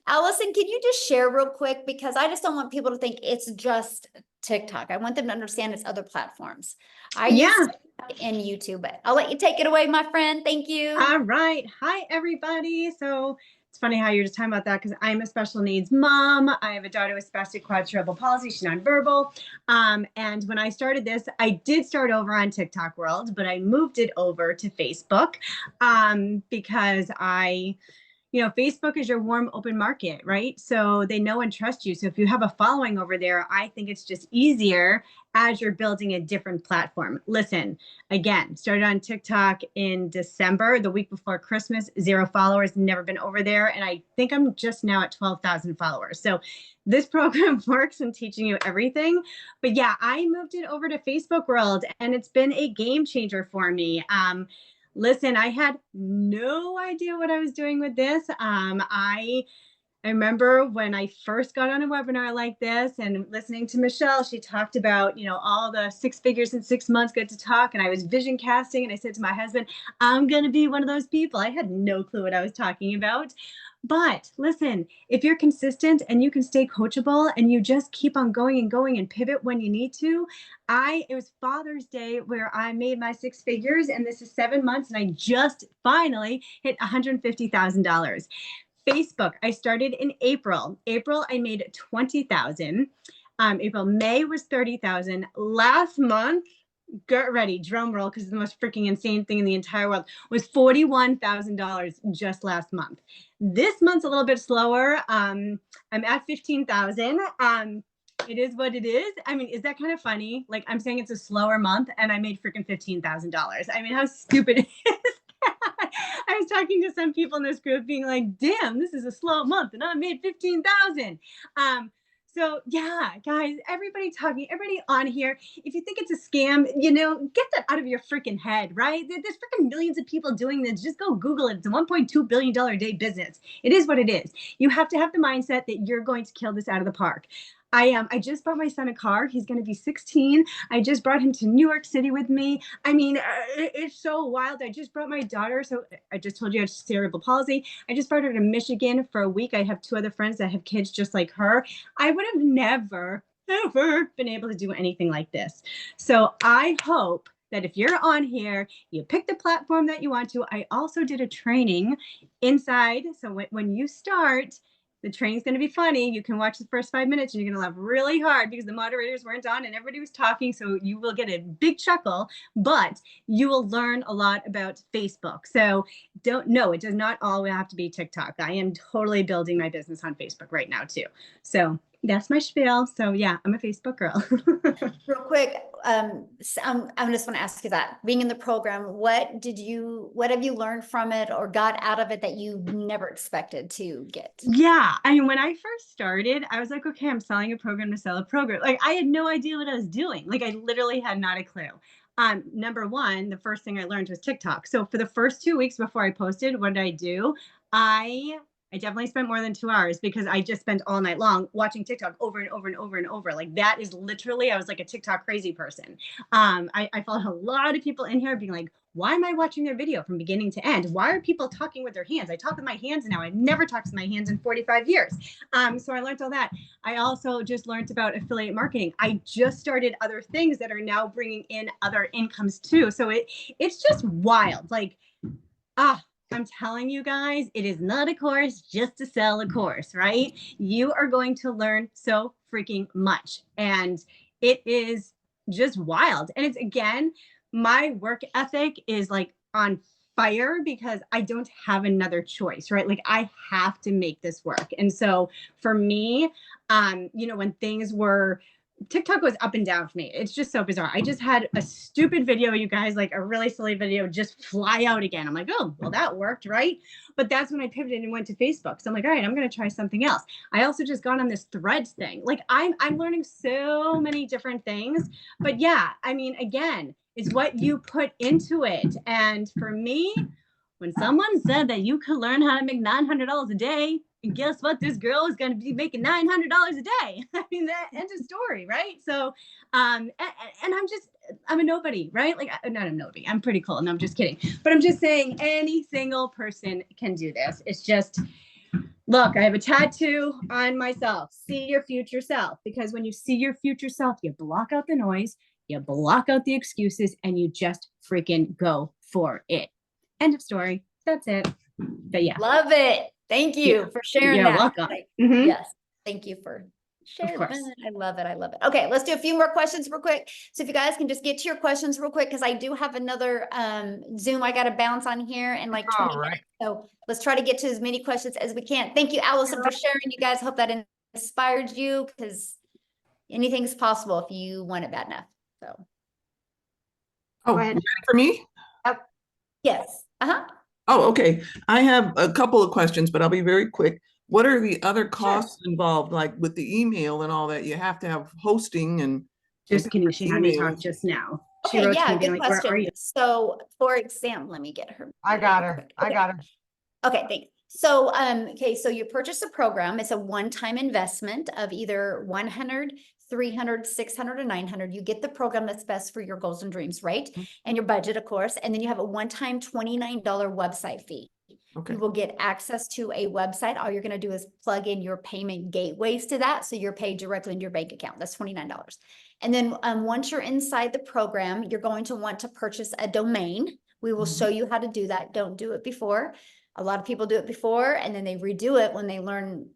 Allison, can you just share real quick? Because I just don't want people to think it's just TikTok. I want them to understand it's other platforms. I use TikTok and YouTube, but I'll let you take it away, my friend. Thank you. All right. Hi, everybody. So it's funny how you're just talking about that, because I'm a special needs mom. I have a daughter with spastic quadruple palsy. She's nonverbal. And when I started this, I did start over on TikTok World, but I moved it over to Facebook because I you know, Facebook is your warm, open market, right? So they know and trust you. So if you have a following over there, I think it's just easier as you're building a different platform. Listen, again, started on TikTok in December, the week before Christmas, 0 followers, never been over there. And I think I'm just now at 12,000 followers. So this program works in teaching you everything. But yeah, I moved it over to Facebook world and it's been a game changer for me. Listen, I had no idea what I was doing with this. I remember when I first got on a webinar like this and listening to Michelle, she talked about, you know, all the 6 figures in 6 months, good to talk. And I was vision casting and I said to my husband, I'm going to be one of those people. I had no clue what I was talking about. But listen, if you're consistent and you can stay coachable and you just keep on going and going and pivot when you need to, it was Father's Day where I made my 6 figures and this is 7 months and I just finally hit $150,000. Facebook, I started in April. April, I made 20,000. May was 30,000. Last month, get ready, drum roll, because the most freaking insane thing in the entire world was $41,000 just last month. This month's a little bit slower. I'm at 15,000. It is what it is. I mean, is that kind of funny? Like I'm saying it's a slower month and I made freaking $15,000. I mean, how stupid is that? I was talking to some people in this group being like, damn, this is a slow month and I made 15,000. So yeah, guys, everybody on here, if you think it's a scam, you know, get that out of your freaking head, right? There's freaking millions of people doing this. Just go Google it. It's a $1.2 billion a day business. It is what it is. You have to have the mindset that you're going to kill this out of the park. I just bought my son a car. He's going to be 16. I just brought him to New York City with me. I mean, it's so wild. I just brought my daughter. So I just told you I have cerebral palsy. I just brought her to Michigan for a week. I have 2 other friends that have kids just like her. I would have never, ever been able to do anything like this. So I hope that if you're on here, you pick the platform that you want to. I also did a training inside. So when you start, the training's going to be funny. You can watch the first 5 minutes and you're going to laugh really hard because the moderators weren't on and everybody was talking. So you will get a big chuckle, but you will learn a lot about Facebook. So it does not all have to be TikTok. I am totally building my business on Facebook right now too. So that's my spiel. So yeah, I'm a Facebook girl. Real quick, I just want to ask you that, being in the program, what have you learned from it or got out of it that you never expected to get? Yeah. I mean, when I first started, I was like, okay, I'm selling a program to sell a program. Like I had no idea what I was doing. Like I literally had not a clue. Number one, the first thing I learned was TikTok. So for the first 2 weeks before I posted, what did I do? I definitely spent more than 2 hours because I just spent all night long watching TikTok over and over and over and over. Like that is literally, I was like a TikTok crazy person. I followed a lot of people in here being like, why am I watching their video from beginning to end? Why are people talking with their hands? I talk with my hands now. I've never talked with my hands in 45 years. So I learned all that. I also just learned about affiliate marketing. I just started other things that are now bringing in other incomes too. So it's just wild. Like, I'm telling you guys, it is not a course just to sell a course, right? You are going to learn so freaking much. And it is just wild. And it's, again, my work ethic is like on fire because I don't have another choice, right? Like I have to make this work. And so for me, when things were, TikTok was up and down for me. It's just so bizarre. I just had a stupid video, you guys, like a really silly video just fly out again. I'm like, oh, well, that worked, right? But that's when I pivoted and went to Facebook. So I'm like, all right, I'm going to try something else. I also just got on this Threads thing. Like I'm learning so many different things. But yeah, I mean, again, it's what you put into it. And for me, when someone said that you could learn how to make $900 a day, and guess what? This girl is going to be making $900 a day. I mean, that end of story, right? So, and I'm a nobody, right? Like, not a nobody. I'm pretty cool. No, I'm just kidding. But I'm just saying any single person can do this. It's just, look, I have a tattoo on myself. See your future self. Because when you see your future self, you block out the noise, you block out the excuses, and you just freaking go for it. End of story. That's it. But yeah. Love it. Thank you for sharing that. Welcome. Yes. Thank you for Share course. fun. I love it. I love it. Okay, let's do a few more questions real quick. So if you guys can just get to your questions real quick, because I do have another Zoom I got to bounce on here in like 20 All right. minutes. So let's try to get to as many questions as we can. Thank you, Allison, for sharing. You guys, hope that inspired you, because anything's possible if you want it bad enough. So Oh, Go ahead. you ready for me? yes. Uh-huh. Oh, okay. I have a couple of questions, but I'll be very quick. What are the other costs involved, like with the email and all that? You have to have hosting and Just kidding. She had me talk emails. just now. She Okay, wrote to yeah, me being good like, where are question. you? So for example, let me get her. I got her. I Okay. got her. Okay, thanks. So, okay, so you purchase a program. It's a one-time investment of either 100, 300, 600, or 900. You get the program that's best for your goals and dreams, right? And your budget, of course. And then you have a one-time $29 website fee. Okay. You will get access to a website. All you're going to do is plug in your payment gateways to that. So you're paid directly into your bank account. That's $29. And then once you're inside the program, you're going to want to purchase a domain. We will show you how to do that. Don't do it before. A lot of people do it before and then they redo it when they learn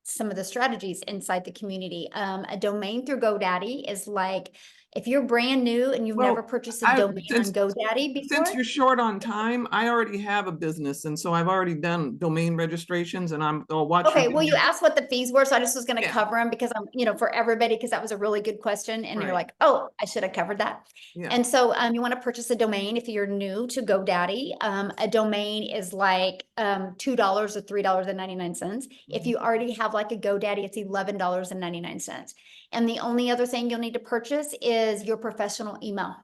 some of the strategies inside the community. A domain through GoDaddy is like, if you're brand new and you've never purchased a domain on GoDaddy before. Since you're short on time, I already have a business, and so I've already done domain registrations, and I'll watch. Okay, well, you asked what the fees were, so I just was going to Yeah. cover them because I'm, for everybody, because that was a really good question, and you're Right. like, oh, I should have covered that. Yeah. And so, you want to purchase a domain if you're new to GoDaddy. A domain is like $2 or $3.99. If you already have like a GoDaddy, it's $11.99. And the only other thing you'll need to purchase is your professional email,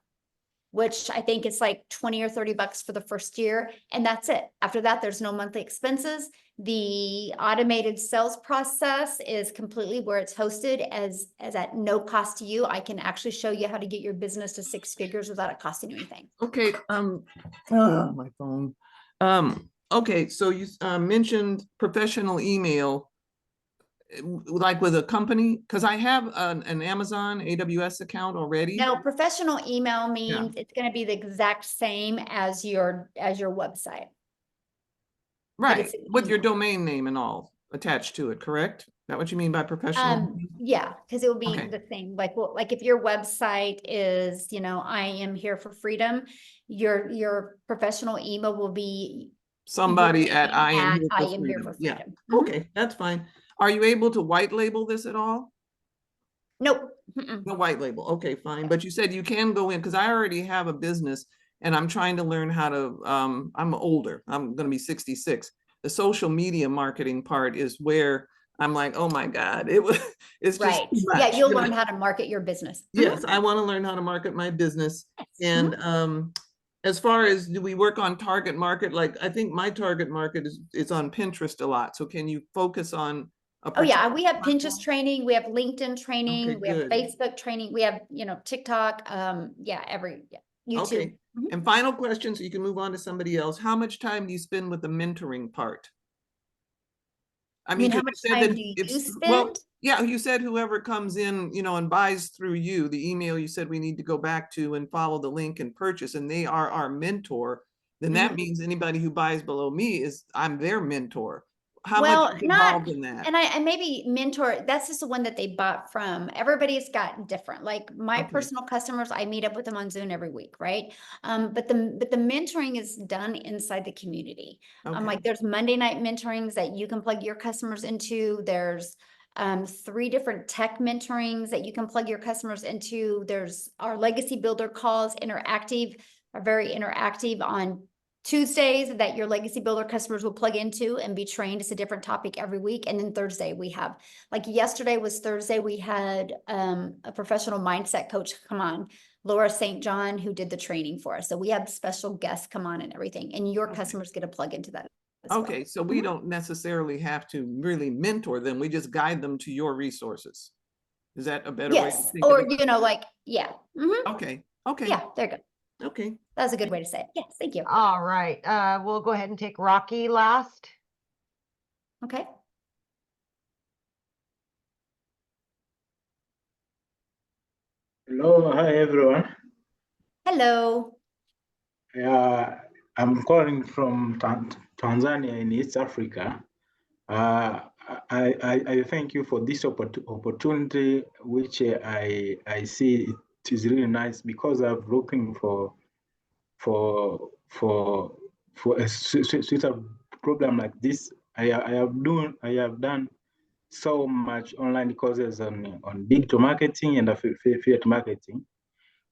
which I think it's like 20 or 30 bucks for the first year. And that's it. After that, there's no monthly expenses. The automated sales process is completely where it's hosted as at no cost to you. I can actually show you how to get your business to 6 figures without it costing you anything. Okay. My phone. Okay. So you mentioned professional email, like with a company, because I have an Amazon AWS account already. No, professional email means it's going to be the exact same as your website. Right, with your domain name and all attached to it, correct? Is that what you mean by professional? Yeah, because it will be Okay. the same. Like, well, like if your website is, I am here for freedom, your professional email will be Somebody at I am here for Yeah. freedom. Okay, that's fine. Are you able to white label this at all? Nope. No white label. Okay, fine. But you said you can go in, because I already have a business and I'm trying to learn how to, I'm older. I'm going to be 66. The social media marketing part is where I'm like, oh my God, it's just Right. too Yeah, much. you'll learn how to market your business. Yes, I want to learn how to market my business. And as far as, do we work on target market? Like, I think my target market is on Pinterest a lot. So can you focus on a Oh yeah, particular we have platform? Pinterest training, we have LinkedIn training, Okay, we have good. Facebook training, we have, TikTok, YouTube. Okay. And final question, so you can move on to somebody else. How much time do you spend with the mentoring part? I mean, how much time do you spend? Well, yeah, you said whoever comes in, and buys through you, the email you said we need to go back to and follow the link and purchase, and they are our mentor, then that means anybody who buys below me I'm their mentor. How much is involved in that? And I maybe mentor, that's just the one that they bought from. Everybody's got different. Like my personal customers, I meet up with them on Zoom every week, right? But the mentoring is done inside the community. Like there's Monday night mentorings that you can plug your customers into. There's 3 different tech mentorings that you can plug your customers into. There's our legacy builder calls, are very interactive on Tuesdays that your legacy builder customers will plug into and be trained. It's a different topic every week. And then Thursday we have, like yesterday was Thursday, we had a professional mindset coach come on, Laura St. John, who did the training for us. So we have special guests come on and everything, and your customers get to plug into that as well. So we don't necessarily have to really mentor them. We just guide them to your resources. Is that a better way to think or of it? Okay. Okay. Yeah, there you go. Okay. That's a good way to say it. Yes, thank you. All right. We'll go ahead and take Rocky last. Okay. Hello, hi everyone. Hello. I'm calling from Tanzania in East Africa. I thank you for this opportunity, which I see it is really nice because I'm looking for a suitable program like this. I have done so much online courses on digital marketing and affiliate marketing,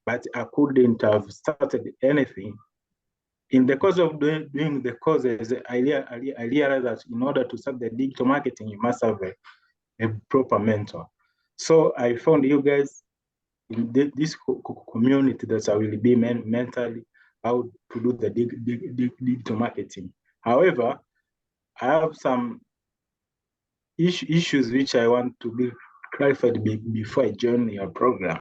but I couldn't have started anything. In the course of doing the courses, I realized that in order to start the digital marketing, you must have a proper mentor. So I found you guys in this community that I will be mentally how to do the digital marketing. However, I have some issues which I want to be clarified before I join your program.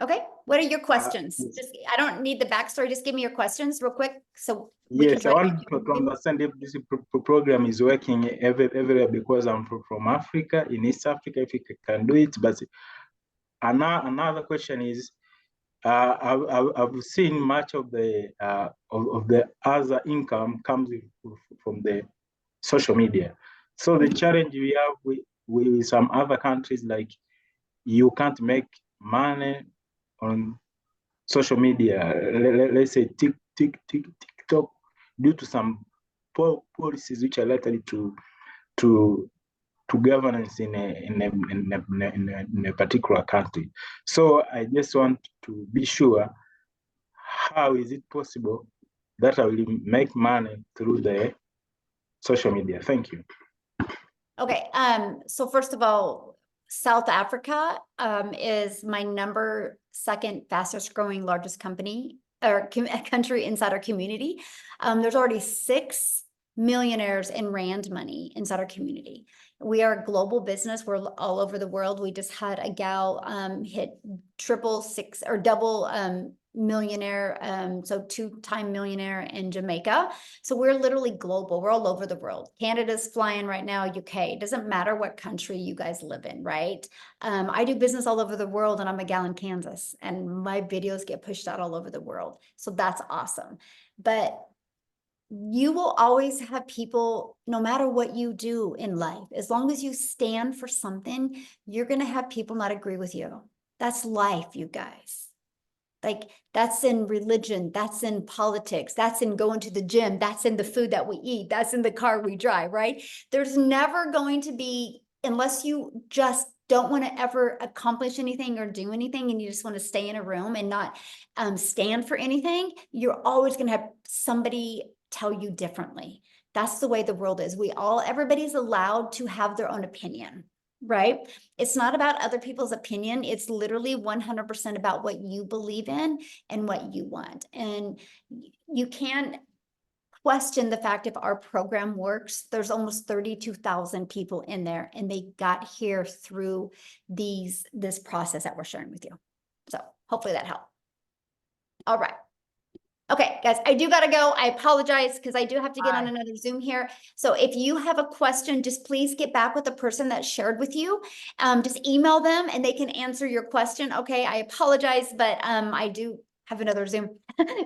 Okay, what are your questions? Just, I don't need the backstory. Just give me your questions real quick. So we Yes, I can want to understand if this program is working everywhere because I'm from Africa, in East Africa, if you can do it. But another question is, I've seen much of the other income comes from the social media. So the challenge we have with some other countries, like you can't make money on social media. Let's say TikTok, due to some policies which are related to governance in a particular country. So I just want to be sure, how is it possible that I will make money through the social media? Thank you. Okay, so first of all, South Africa is my second fastest growing largest company or country inside our community. There's already 6 millionaires in Rand money inside our community. We are a global business. We're all over the world. We just had a gal hit double millionaire, so 2-time millionaire in Jamaica. So we're literally global. We're all over the world. Canada's flying right now, UK. It doesn't matter what country you guys live in, right? I do business all over the world, and I'm a gal in Kansas, and my videos get pushed out all over the world. So that's awesome. But you will always have people, no matter what you do in life, as long as you stand for something, you're going to have people not agree with you. That's life, you guys. Like, that's in religion, that's in politics, that's in going to the gym, that's in the food that we eat, that's in the car we drive, right? There's never going to be, unless you just don't want to ever accomplish anything or do anything, and you just want to stay in a room and not stand for anything, you're always going to have somebody tell you differently. That's the way the world is. Everybody's allowed to have their own opinion. Right? It's not about other people's opinion. It's literally 100% about what you believe in and what you want. And you can't question the fact if our program works. There's almost 32,000 people in there, and they got here through this process that we're sharing with you. So hopefully that helped. All right. Okay, guys, I do got to go. I apologize because I do have to get on another Zoom here. So if you have a question, just please get back with the person that shared with you. Just email them and they can answer your question. Okay, I apologize, but I do have another Zoom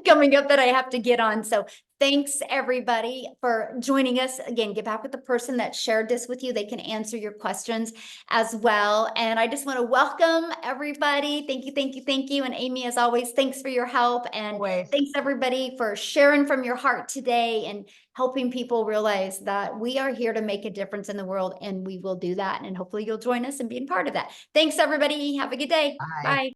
coming up that I have to get on. So thanks everybody for joining us. Again, get back with the person that shared this with you. They can answer your questions as well. And I just want to welcome everybody. Thank you, thank you, thank you. And Amy, as always, thanks for your help. And thanks everybody for sharing from your heart today and helping people realize that we are here to make a difference in the world, and we will do that. And hopefully you'll join us and be a part of that. Thanks everybody. Have a good day. Bye.